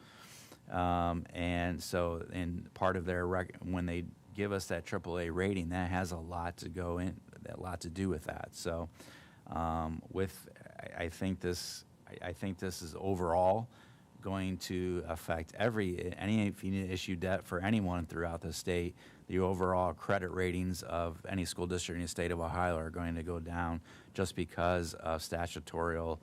[SPEAKER 2] And so, in part of their when they give us that AAA rating, that has a lot to do with that. So, I think this is overall going to affect if you need to issue debt for anyone throughout the state, the overall credit ratings of any school district in the state of Ohio are going to go down just because of statutorial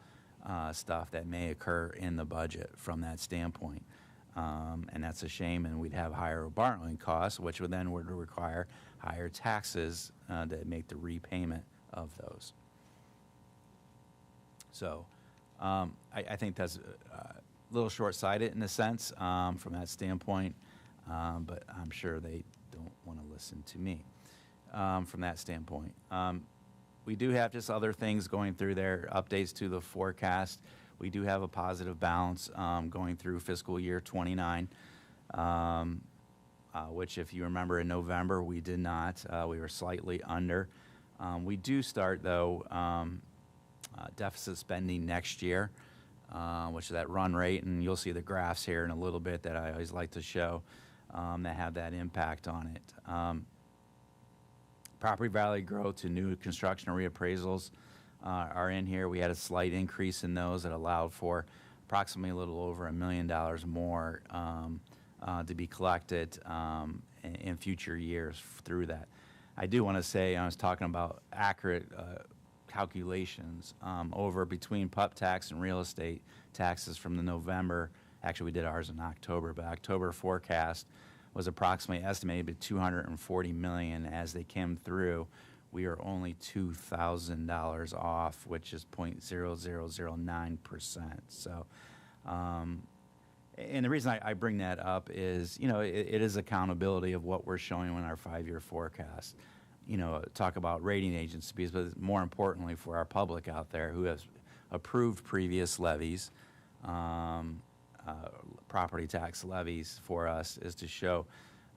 [SPEAKER 2] stuff that may occur in the budget from that standpoint. And that's a shame, and we'd have higher borrowing costs, which would require higher taxes to make the repayment of those. So I think that's a little short-sighted in a sense from that standpoint, but I'm sure they don't want to listen to me from that standpoint. We do have just other things going through there, updates to the forecast. We do have a positive balance going through fiscal year 29, which, if you remember, in November we did not. We were slightly under. We do start, though, deficit spending next year, which is that run rate, and you'll see the graphs here in a little bit that I always like to show that have that impact on it. Property value growth to new construction or reappraisals are in here. We had a slight increase in those that allowed for approximately a little over $1 million more to be collected in future years through that. I do want to say, I was talking about accurate calculations over between PUP tax and real estate taxes from the November, actually we did ours in October, but October forecast was approximately estimated to $240 million. As they came through, we are only $2,000 off, which is 0.0009%. So, and the reason I bring that up is, it is accountability of what we're showing in our 5-year forecast. Talk about rating agencies, but more importantly for our public out there who has approved previous levies, property tax levies for us, is to show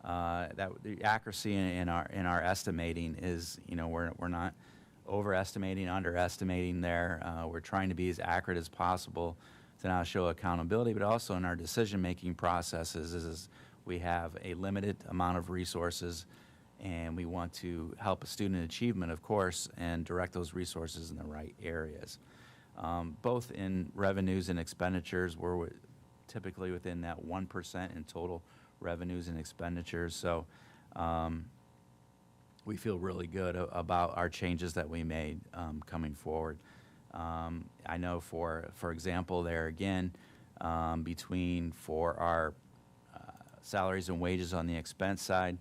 [SPEAKER 2] that the accuracy in our estimating is, we're not overestimating, underestimating there. We're trying to be as accurate as possible to now show accountability, but also in our decision-making processes is we have a limited amount of resources, and we want to help student achievement, of course, and direct those resources in the right areas. Both in revenues and expenditures, we're typically within that 1% in total revenues and expenditures. So we feel really good about our changes that we made coming forward. I know for example, there again, for our salaries and wages on the expense side,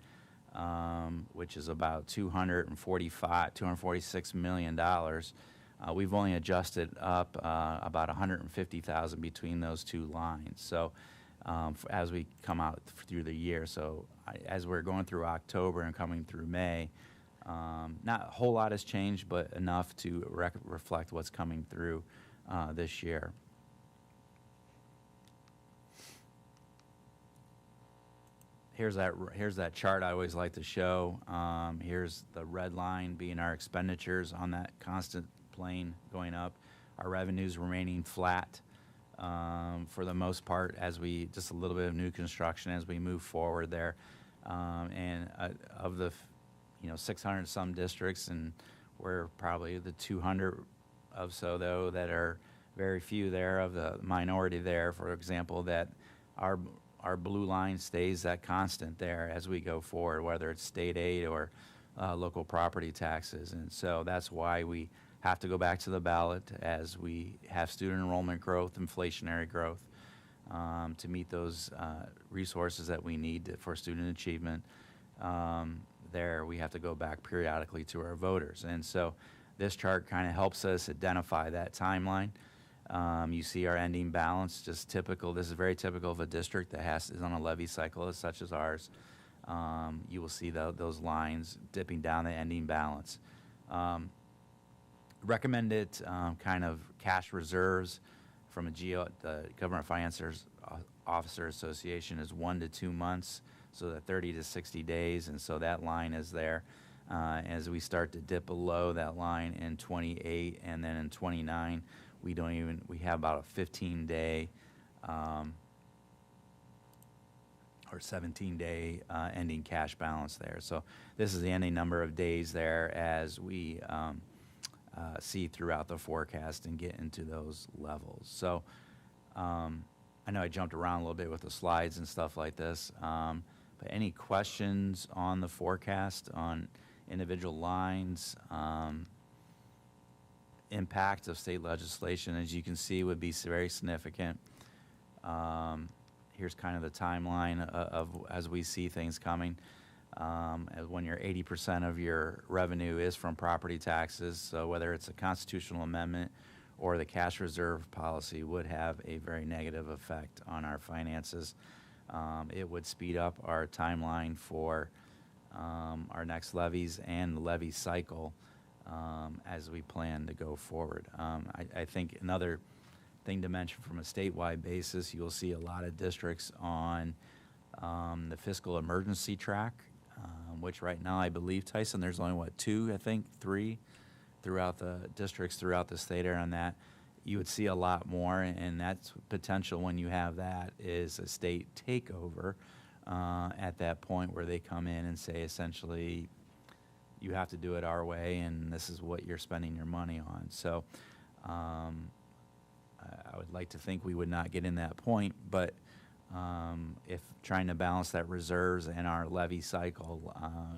[SPEAKER 2] which is about $246 million. We've only adjusted up about $150,000 between those two lines. So as we come out through the year, so as we're going through October and coming through May, not a whole lot has changed, but enough to reflect what's coming through this year. Here's that chart I always like to show. Here's the red line being our expenditures on that constant plane going up. Our revenues remaining flat for the most part, just a little bit of new construction as we move forward there. And of the 600 some districts, and we're probably the 200 of so, though, that are very few there of the minority there, for example, that our our blue line stays that constant there as we go forward, whether it's state aid or local property taxes. And so that's why we have to go back to the ballot as we have student enrollment growth, inflationary growth, to meet those resources that we need for student achievement. There, we have to go back periodically to our voters. And so this chart kind of helps us identify that timeline. You see our ending balance, just typical. This is very typical of a district that is on a levy cycle such as ours. You will see those lines dipping down the ending balance. Recommended kind of cash reserves from the Government Financiers Officer Association is 1 to 2 months, so that 30 to 60 days, and so that line is there. As we start to dip below that line in 28 and then in 29, we have about a 15-day or 17-day ending cash balance there. So this is the ending number of days there as we see throughout the forecast and get into those levels. So I know I jumped around a little bit with the slides and stuff like this, but any questions on the forecast, on individual lines? Impact of state legislation, as you can see, would be very significant. Here's kind of the timeline of as we see things coming. When your 80% of your revenue is from property taxes, so whether it's a constitutional amendment or the cash reserve policy would have a very negative effect on our finances. It would speed up our timeline for our next levies and the levy cycle as we plan to go forward. I think another thing to mention from a statewide basis, you'll see a lot of districts on the fiscal emergency track, which right now I believe, Tyson, there's only, 2, I think, 3 throughout the districts throughout the state are on that. You would see a lot more, and that's potential when you have that is a state takeover at that point where they come in and say essentially you have to do it our way and this is what you're spending your money on. So I would like to think we would not get in that point, but if trying to balance that reserves and our levy cycle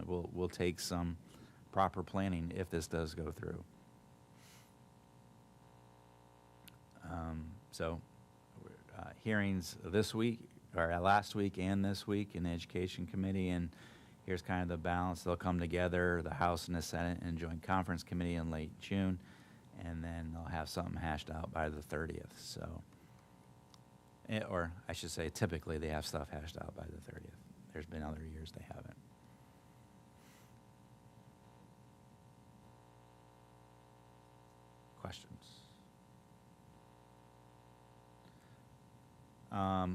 [SPEAKER 2] will take some proper planning if this does go through. Hearings this week, or last week and this week in the Education Committee, and here's kind of the balance. They'll come together, the House and the Senate, and Joint Conference Committee in late June, and then they'll have something hashed out by the 30th. So, or I should say, typically they have stuff hashed out by the 30th. There's been other years they haven't. Questions?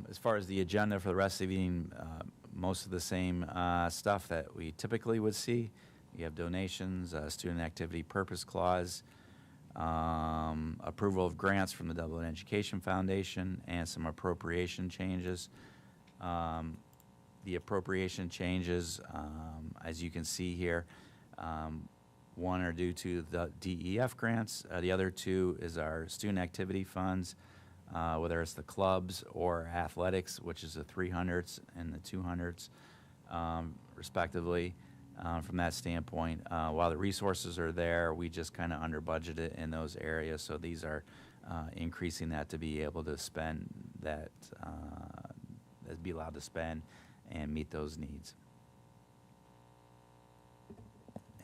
[SPEAKER 2] As far as the agenda for the rest of the evening, most of the same stuff that we typically would see. You have donations, student activity purpose clause, approval of grants from the Dublin Education Foundation, and some appropriation changes. The appropriation changes, as you can see here, one are due to the DEF grants. The other two is our student activity funds, whether it's the clubs or athletics, which is the 300s and the 200s, respectively. From that standpoint, while the resources are there, we just kind of under budgeted in those areas. So these are increasing that to be able to spend that, be allowed to spend and meet those needs.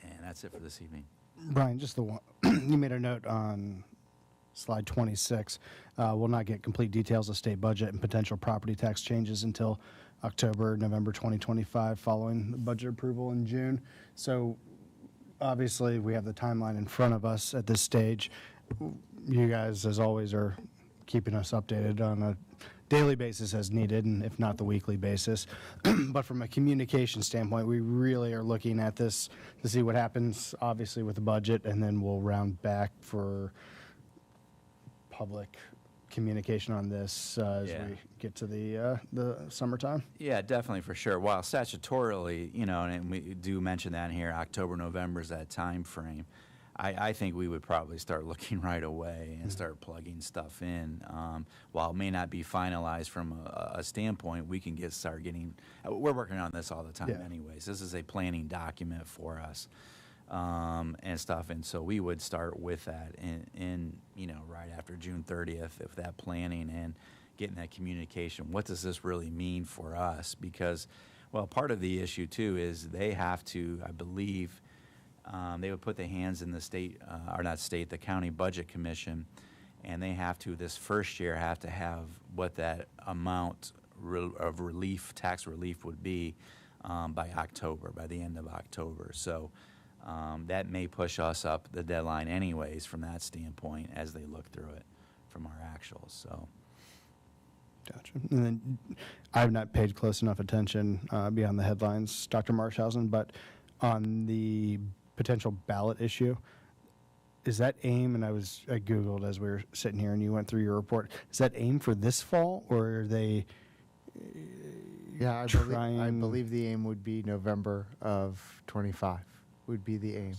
[SPEAKER 2] And that's it for this evening.
[SPEAKER 9] Brian, just the one, you made a note on slide 26. We'll not get complete details of state budget and potential property tax changes until October, November 2025, following the budget approval in June. So obviously we have the timeline in front of us at this stage. You guys, as always, are keeping us updated on a daily basis as needed, and if not the weekly basis. But from a communication standpoint, we really are looking at this to see what happens, obviously, with the budget, and then we'll round back for public communication on this as we get to the summertime.
[SPEAKER 2] Yeah, definitely, for sure. While statutorily, and we do mention that in here, October, November is that time frame. I think we would probably start looking right away and start plugging stuff in. While it may not be finalized from a standpoint, we can start getting. We're working on this all the time, anyways. This is a planning document for us and stuff, and so we would start with that in right after June 30th, if that planning and getting that communication. What does this really mean for us? Because, well, part of the issue too is they have to, I believe. They would put their hands in the the county budget commission, and they have to, this first year, have to have what that amount of relief, tax relief would be by the end of October. So that may push us up the deadline anyways from that standpoint as they look through it from our actuals. So.
[SPEAKER 9] Gotcha. And then I've not paid close enough attention beyond the headlines, Dr. Marshausen, but on the potential ballot issue, is that AIM, and I Googled as we were sitting here and you went through your report, is that AIM for this fall, or are they
[SPEAKER 17] I believe the aim would be November of 25 would be the aim.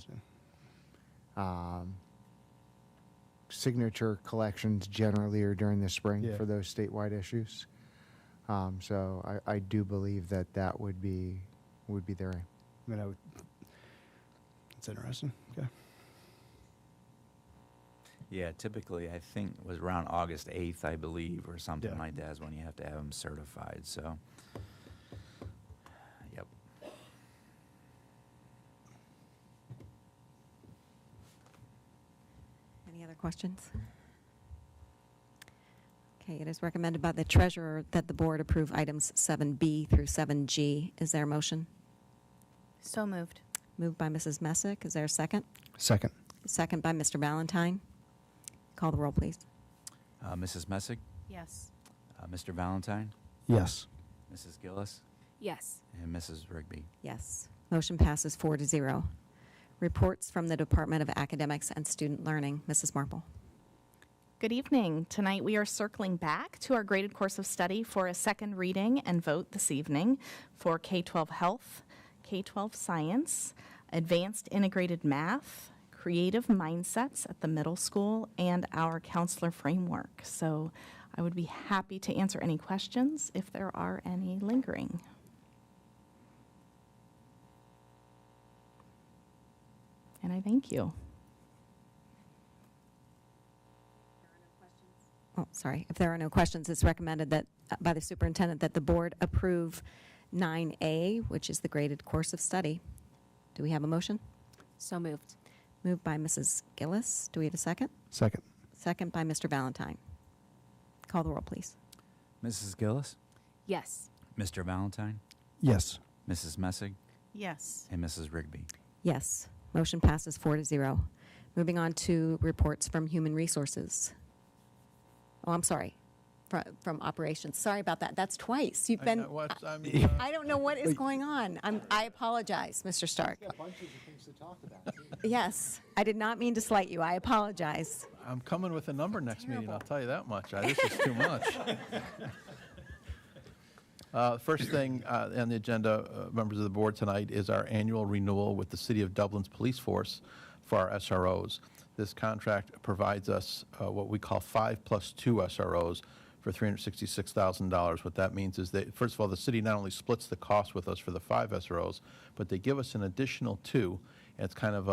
[SPEAKER 17] Signature collections generally are during the spring for those statewide issues. So I do believe that would be their aim.
[SPEAKER 9] It's interesting. Okay.
[SPEAKER 2] Yeah, typically I think it was around August 8th, I believe, or something like that is when you have to have them certified. So, yep.
[SPEAKER 1] Any other questions? Okay, it is recommended by the treasurer that the board approve items 7B through 7G. Is there a motion?
[SPEAKER 15] So moved.
[SPEAKER 1] Moved by Mrs. Messick. Is there a second?
[SPEAKER 9] Second.
[SPEAKER 1] Second by Mr. Valentine. Call the roll, please.
[SPEAKER 2] Mrs. Messick?
[SPEAKER 15] Yes.
[SPEAKER 2] Mr. Valentine?
[SPEAKER 9] Yes.
[SPEAKER 2] Mrs. Gillis?
[SPEAKER 14] Yes.
[SPEAKER 2] And Mrs. Rigby?
[SPEAKER 1] Yes. Motion passes 4-0. Reports from the Department of Academics and Student Learning. Mrs. Marple.
[SPEAKER 18] Good evening. Tonight we are circling back to our graded course of study for a second reading and vote this evening for K-12 Health, K-12 Science, Advanced Integrated Math, Creative Mindsets at the middle school, and our counselor framework. So I would be happy to answer any questions if there are any lingering. And I thank you.
[SPEAKER 1] Oh, sorry. If there are no questions, it's recommended that by the superintendent that the board approve 9A, which is the graded course of study. Do we have a motion?
[SPEAKER 14] So moved.
[SPEAKER 1] Moved by Mrs. Gillis. Do we have a second?
[SPEAKER 9] Second.
[SPEAKER 1] Second by Mr. Valentine. Call the roll, please.
[SPEAKER 2] Mrs. Gillis?
[SPEAKER 14] Yes.
[SPEAKER 2] Mr. Valentine?
[SPEAKER 9] Yes.
[SPEAKER 2] Mrs. Messick?
[SPEAKER 15] Yes.
[SPEAKER 2] And Mrs. Rigby?
[SPEAKER 1] Yes. Motion passes 4-0. Moving on to reports from Human Resources. Oh, I'm sorry. From operations. Sorry about that. That's twice. You've been. I don't know what is going on. I apologize, Mr. Stark.
[SPEAKER 9] Bunches of things to talk about.
[SPEAKER 1] Yes, I did not mean to slight you. I apologize.
[SPEAKER 19] I'm coming with a number next meeting, I'll tell you that much. This is too much. First thing on the agenda, members of the board tonight, is our annual renewal with the City of Dublin's police force for our SROs. This contract provides us what we call 5+2 SROs for $366,000. What that means is that, first of all, the city not only splits the cost with us for the 5 SROs, but they give us an additional 2. And it's kind of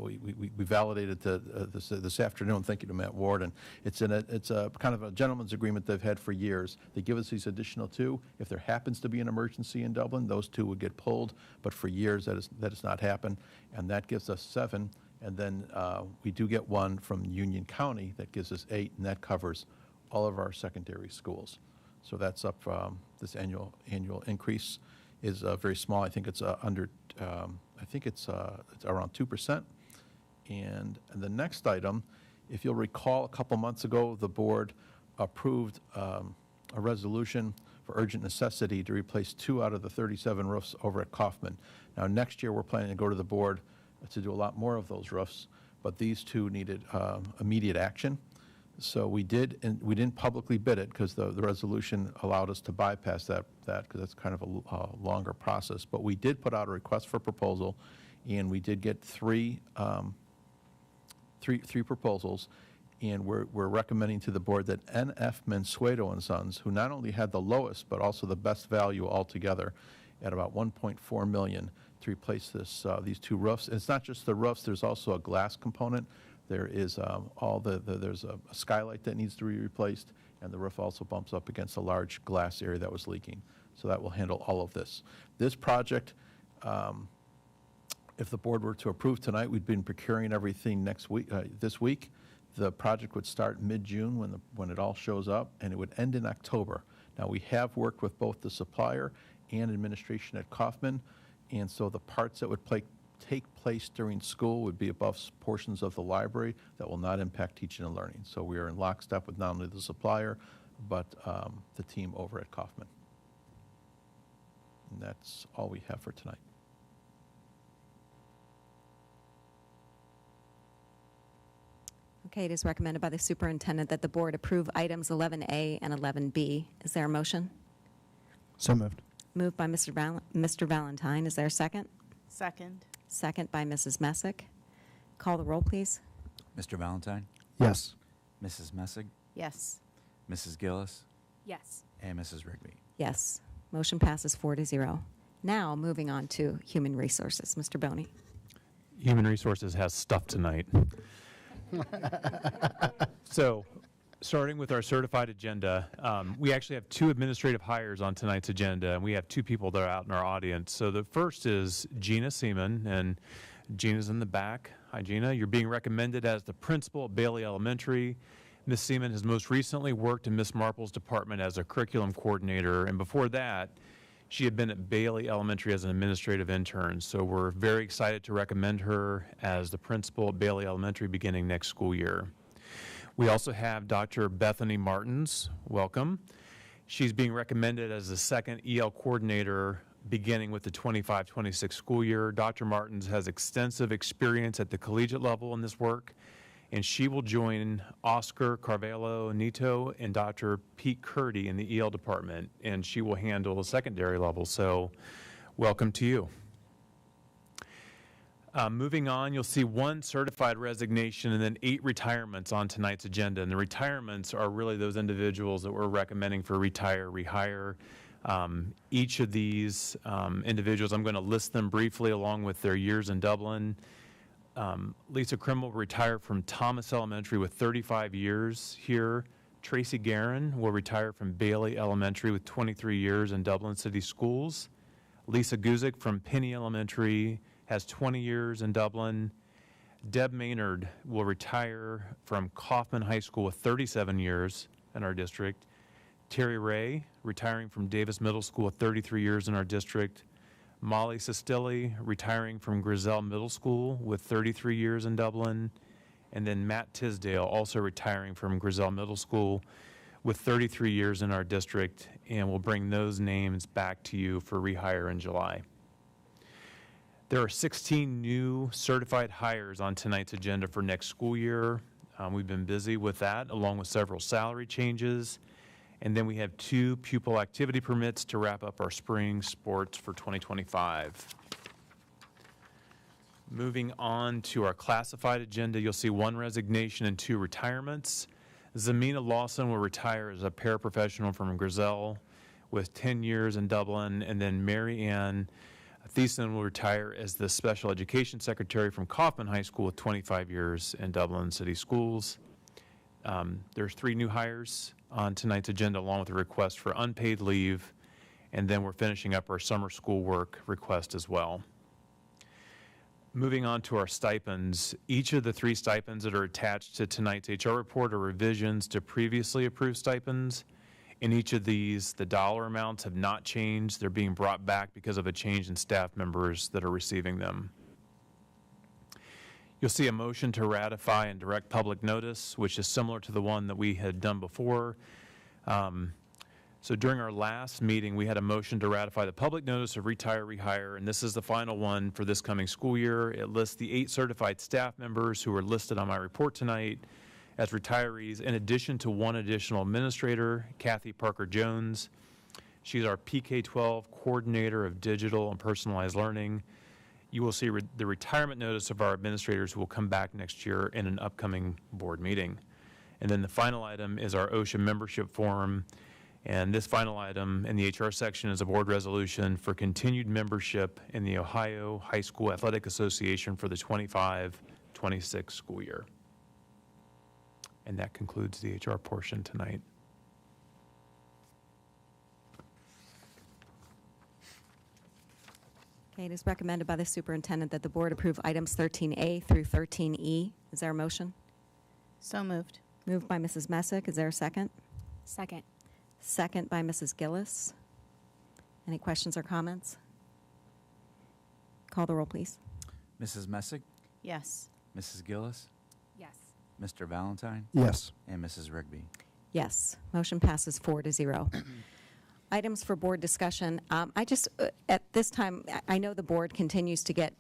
[SPEAKER 19] we validated this afternoon. Thank you to Matt Ward, and it's a kind of a gentleman's agreement they've had for years. They give us these additional 2. If there happens to be an emergency in Dublin, those 2 would get pulled. But for years that has not happened, and that gives us 7. And then we do get 1 from Union County that gives us 8, and that covers all of our secondary schools. So that's up. This annual increase is very small. I think it's under. I think it's around 2%. And the next item, if you'll recall, a couple months ago, the board approved a resolution for urgent necessity to replace 2 out of the 37 roofs over at Kaufman. Now, next year, we're planning to go to the board to do a lot more of those roofs, but these 2 needed immediate action. So we did, and we didn't publicly bid it because the resolution allowed us to bypass that because that's kind of a longer process. But we did put out a request for proposal, and we did get 3 three proposals, and we're recommending to the board that NF Mansueto and Sons, who not only had the lowest but also the best value altogether at about $1.4 million, to replace these two roofs. And it's not just the roofs, there's also a glass component. There is there's a skylight that needs to be replaced, and the roof also bumps up against a large glass area that was leaking. So that will handle all of this. This project, if the board were to approve tonight, we'd been procuring everything this week. The project would start mid-June when it all shows up, and it would end in October. Now, we have worked with both the supplier and administration at Kaufman, and so the parts that would take place during school would be above portions of the library that will not impact teaching and learning. So we are in lockstep with not only the supplier, but the team over at Kaufman. And that's all we have for tonight.
[SPEAKER 1] Okay, it is recommended by the superintendent that the board approve items 11A and 11B. Is there a motion?
[SPEAKER 16] So moved.
[SPEAKER 1] Moved by Mr. Valentine. Is there a second?
[SPEAKER 18] Second.
[SPEAKER 1] Second by Mrs. Messick. Call the roll, please.
[SPEAKER 2] Mr. Valentine?
[SPEAKER 16] Yes.
[SPEAKER 2] Mrs. Messig?
[SPEAKER 15] Yes.
[SPEAKER 2] Mrs. Gillis?
[SPEAKER 15] Yes.
[SPEAKER 2] And Mrs. Rigby?
[SPEAKER 1] Yes. Motion passes 4-0. Now, moving on to Human Resources. Mr. Boney.
[SPEAKER 5] Human Resources has stuff tonight. So, starting with our certified agenda, we actually have 2 administrative hires on tonight's agenda, and we have 2 people that are out in our audience. So the first is Gina Seaman, and Gina's in the back. Hi, Gina. You're being recommended as the principal at Bailey Elementary. Ms. Seaman has most recently worked in Ms. Marple's department as a curriculum coordinator, and before that, she had been at Bailey Elementary as an administrative intern. So we're very excited to recommend her as the principal at Bailey Elementary beginning next school year. We also have Dr. Bethany Martins. Welcome. She's being recommended as the second EL coordinator beginning with the 25-26 school year. Dr. Martins has extensive experience at the collegiate level in this work, and she will join Oscar Carvalho Nito and Dr. Pete Curdy in the EL department, and she will handle the secondary level. So welcome to you. Moving on, you'll see 1 certified resignation and then 8 retirements on tonight's agenda. And the retirements are really those individuals that we're recommending for retire, rehire. Each of these individuals, I'm going to list them briefly along with their years in Dublin. Lisa Krim will retire from Thomas Elementary with 35 years here. Tracy Guerin will retire from Bailey Elementary with 23 years in Dublin City Schools. Lisa Guzik from Penny Elementary has 20 years in Dublin. Deb Maynard will retire from Kaufman High School with 37 years in our district. Terry Ray, retiring from Davis Middle School with 33 years in our district. Molly Sestilli, retiring from Grizel Middle School with 33 years in Dublin. And then Matt Tisdale, also retiring from Grizel Middle School with 33 years in our district. And we'll bring those names back to you for rehire in July. There are 16 new certified hires on tonight's agenda for next school year. We've been busy with that, along with several salary changes. And then we have 2 pupil activity permits to wrap up our spring sports for 2025. Moving on to our classified agenda, you'll see 1 resignation and 2 retirements. Zamina Lawson will retire as a paraprofessional from Grizel with 10 years in Dublin, and then Mary Ann Thiessen will retire as the special education secretary from Kaufman High School with 25 years in Dublin City Schools. There's 3 new hires on tonight's agenda, along with a request for unpaid leave, and then we're finishing up our summer school work request as well. Moving on to our stipends, each of the 3 stipends that are attached to tonight's HR report are revisions to previously approved stipends. In each of these, the dollar amounts have not changed. They're being brought back because of a change in staff members that are receiving them. You'll see a motion to ratify and direct public notice, which is similar to the one that we had done before. So during our last meeting, we had a motion to ratify the public notice of retire, rehire, and this is the final one for this coming school year. It lists the 8 certified staff members who are listed on my report tonight as retirees, in addition to 1 additional administrator, Kathy Parker Jones. She's our PK-12 coordinator of digital and personalized learning. you will see the retirement notice of our administrators who will come back next year in an upcoming board meeting. And then the final item is our OSHA membership form. And this final item in the HR section is a board resolution for continued membership in the Ohio High School Athletic Association for the 25-26 school year. And that concludes the HR portion tonight.
[SPEAKER 1] Okay, it is recommended by the superintendent that the board approve items 13A through 13E. Is there a motion?
[SPEAKER 15] So moved.
[SPEAKER 1] Moved by Mrs. Messick. Is there a second?
[SPEAKER 15] Second.
[SPEAKER 1] Second by Mrs. Gillis. Any questions or comments? Call the roll, please.
[SPEAKER 2] Mrs. Messick,
[SPEAKER 15] Yes.
[SPEAKER 2] Mrs. Gillis,
[SPEAKER 15] Yes.
[SPEAKER 2] Mr. Valentine,
[SPEAKER 9] Yes.
[SPEAKER 2] and Mrs. Rigby.
[SPEAKER 1] Yes. Motion passes 4-0. Items for board discussion. I just, at this time, I know the board continues to get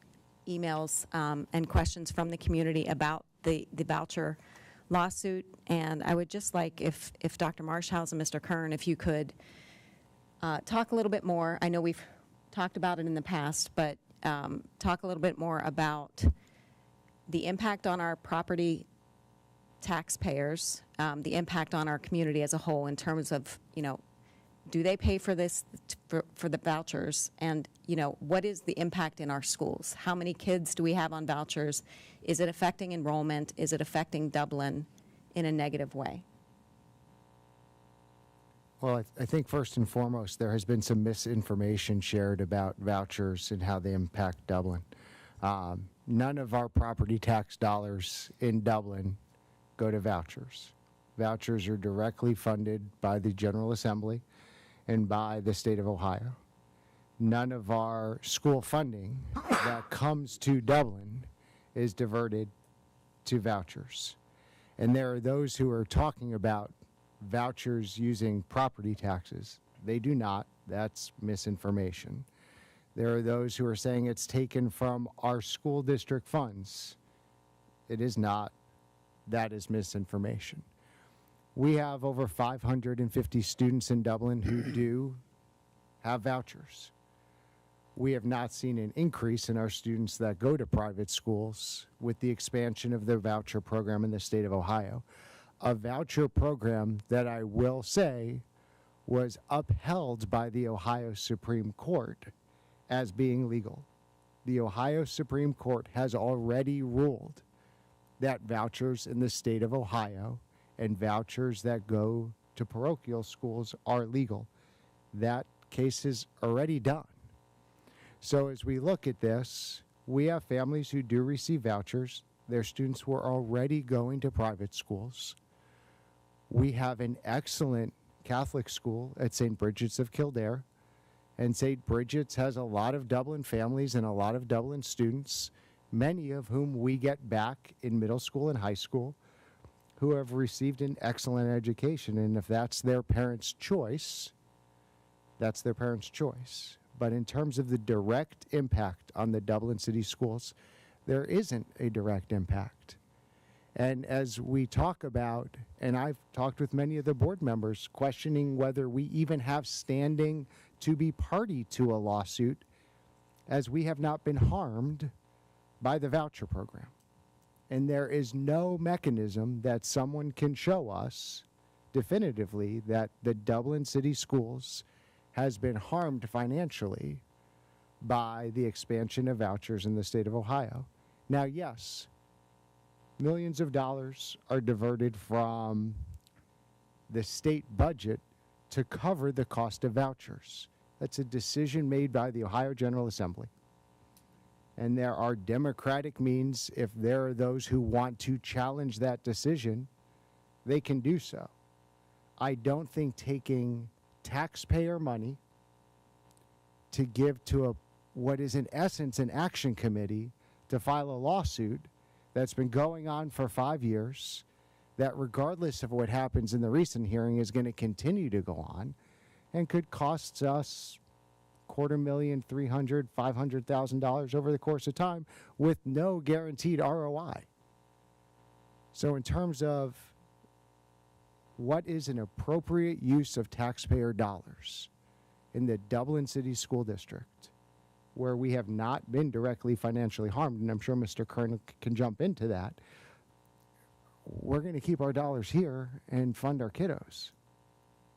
[SPEAKER 1] emails and questions from the community about the voucher lawsuit, and I would just like if Dr. Marshhouse and Mr. Kern, if you could talk a little bit more. I know we've talked about it in the past, but talk a little bit more about the impact on our property taxpayers, the impact on our community as a whole in terms of, do they pay for this, for the vouchers? And, what is the impact in our schools? How many kids do we have on vouchers? Is it affecting enrollment? Is it affecting Dublin in a negative way?
[SPEAKER 17] Well, I think first and foremost, there has been some misinformation shared about vouchers and how they impact Dublin. None of our property tax dollars in Dublin go to vouchers. Vouchers are directly funded by the General Assembly and by the state of Ohio. None of our school funding that comes to Dublin is diverted to vouchers. And there are those who are talking about vouchers using property taxes. They do not. That's misinformation. There are those who are saying it's taken from our school district funds. It is not. That is misinformation. We have over 550 students in Dublin who do have vouchers. We have not seen an increase in our students that go to private schools with the expansion of the voucher program in the state of Ohio. A voucher program that I will say was upheld by the Ohio Supreme Court as being legal. The Ohio Supreme Court has already ruled that vouchers in the state of Ohio and vouchers that go to parochial schools are legal. That case is already done. So as we look at this, we have families who do receive vouchers. Their students were already going to private schools. We have an excellent Catholic school at St. Bridget's of Kildare, and St. Bridget's has a lot of Dublin families and a lot of Dublin students, many of whom we get back in middle school and high school, who have received an excellent education. And if that's their parents' choice, that's their parents' choice. But in terms of the direct impact on the Dublin City Schools, there isn't a direct impact. And as we talk about, and I've talked with many of the board members questioning whether we even have standing to be party to a lawsuit, as we have not been harmed by the voucher program. And there is no mechanism that someone can show us definitively that the Dublin City Schools has been harmed financially by the expansion of vouchers in the state of Ohio. Now, yes, millions of dollars are diverted from the state budget to cover the cost of vouchers. That's a decision made by the Ohio General Assembly. And there are democratic means, if there are those who want to challenge that decision, they can do so. I don't think taking taxpayer money to give to what is in essence an action committee to file a lawsuit that's been going on for 5 years, that regardless of what happens in the recent hearing is going to continue to go on and could cost us $250,000, $300,000, $500,000 over the course of time with no guaranteed ROI. So in terms of what is an appropriate use of taxpayer dollars in the Dublin City School District, where we have not been directly financially harmed, and I'm sure Mr. Kern can jump into that, we're going to keep our dollars here and fund our kiddos.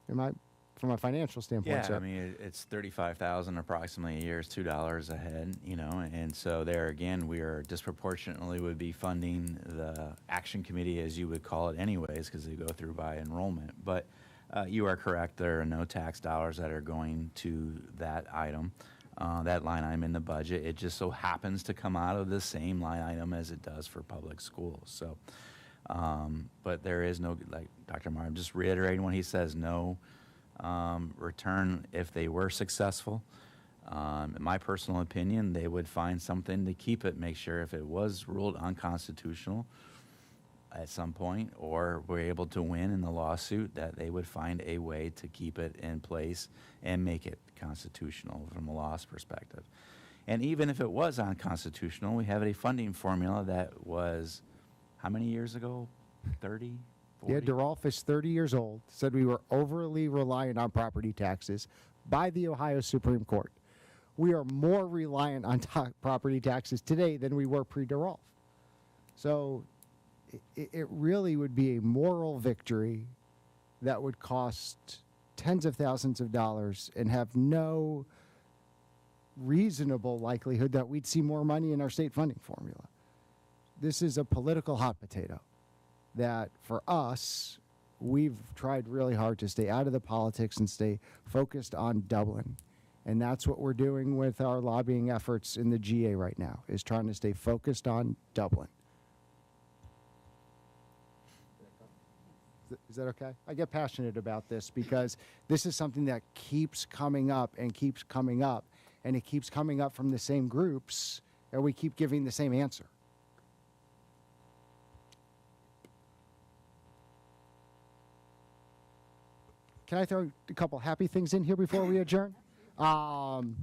[SPEAKER 17] From a financial standpoint,
[SPEAKER 2] Yeah,
[SPEAKER 17] sir?
[SPEAKER 2] I mean, it's $35,000 approximately a year. It's $2 a head, you know, and so there again, we are disproportionately would be funding the action committee, as you would call it anyways, because they go through by enrollment. But you are correct. There are no tax dollars that are going to that item, that line item in the budget. It just so happens to come out of the same line item as it does for public schools. So, but there is no, like Dr. Meyer, I'm just reiterating what he says, no return if they were successful. In my personal opinion, they would find something to keep it, make sure if it was ruled unconstitutional at some point or were able to win in the lawsuit, that they would find a way to keep it in place and make it constitutional from a law's perspective. And even if it was unconstitutional, we have a funding formula that was, how many years ago? 30? 40?
[SPEAKER 17] Yeah, DeRolf is 30 years old, said we were overly reliant on property taxes by the Ohio Supreme Court. We are more reliant on property taxes today than we were pre-DeRolf. So it really would be a moral victory that would cost tens of thousands of dollars and have no reasonable likelihood that we'd see more money in our state funding formula. This is a political hot potato that for us, we've tried really hard to stay out of the politics and stay focused on Dublin. And that's what we're doing with our lobbying efforts in the GA right now, is trying to stay focused on Dublin. Is that okay? I get passionate about this because this is something that keeps coming up and keeps coming up, and it keeps coming up from the same groups, and we keep giving the same answer. Can I throw a couple happy things in here before we adjourn? On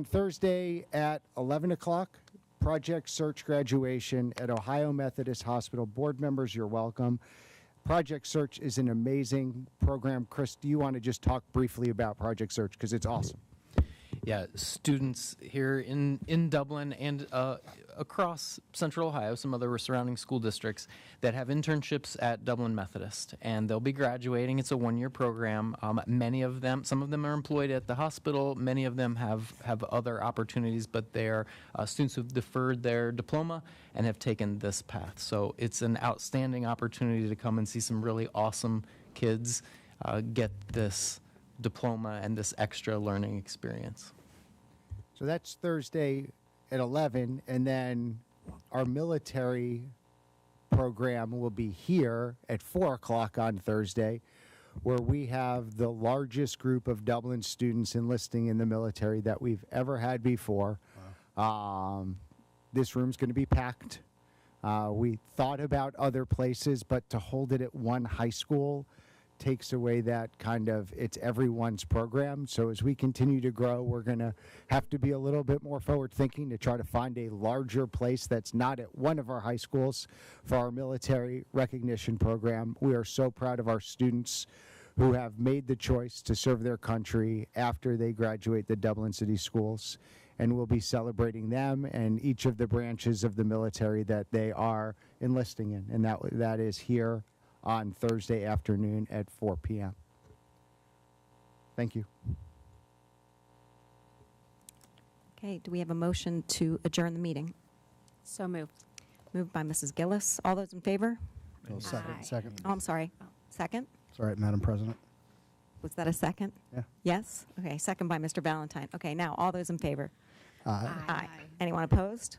[SPEAKER 17] Thursday at 11 o'clock, Project Search graduation at Ohio Methodist Hospital. Board members, you're welcome. Project Search is an amazing program. Chris, do you want to just talk briefly about Project Search? Because it's awesome.
[SPEAKER 20] Yeah, students here in Dublin and across Central Ohio, some other surrounding school districts that have internships at Dublin Methodist, and they'll be graduating. It's a one-year program. Many of them, some of them are employed at the hospital. Many of them have other opportunities, but they're students who've deferred their diploma and have taken this path. So it's an outstanding opportunity to come and see some really awesome kids get this diploma and this extra learning experience.
[SPEAKER 17] So that's Thursday at 11, and then our military program will be here at 4 o'clock on Thursday, where we have the largest group of Dublin students enlisting in the military that we've ever had before. Wow. This room's going to be packed. We thought about other places, but to hold it at one high school takes away that kind of, it's everyone's program. So as we continue to grow, we're going to have to be a little bit more forward thinking to try to find a larger place that's not at one of our high schools for our military recognition program. We are so proud of our students who have made the choice to serve their country after they graduate the Dublin City Schools. And we'll be celebrating them and each of the branches of the military that they are enlisting in. And that is here on Thursday afternoon at 4 p.m. Thank you.
[SPEAKER 1] Okay, do we have a motion to adjourn the meeting?
[SPEAKER 21] So moved.
[SPEAKER 1] Moved by Mrs. Gillis. All those in favor?
[SPEAKER 9] No, second. Second.
[SPEAKER 1] Oh, I'm sorry. Second?
[SPEAKER 9] Sorry, Madam President.
[SPEAKER 1] Was that a second?
[SPEAKER 9] Yeah.
[SPEAKER 1] Yes? Okay, second by Mr. Valentine. Okay, now, all those in favor?
[SPEAKER 9] Aye.
[SPEAKER 1] Aye. Anyone opposed?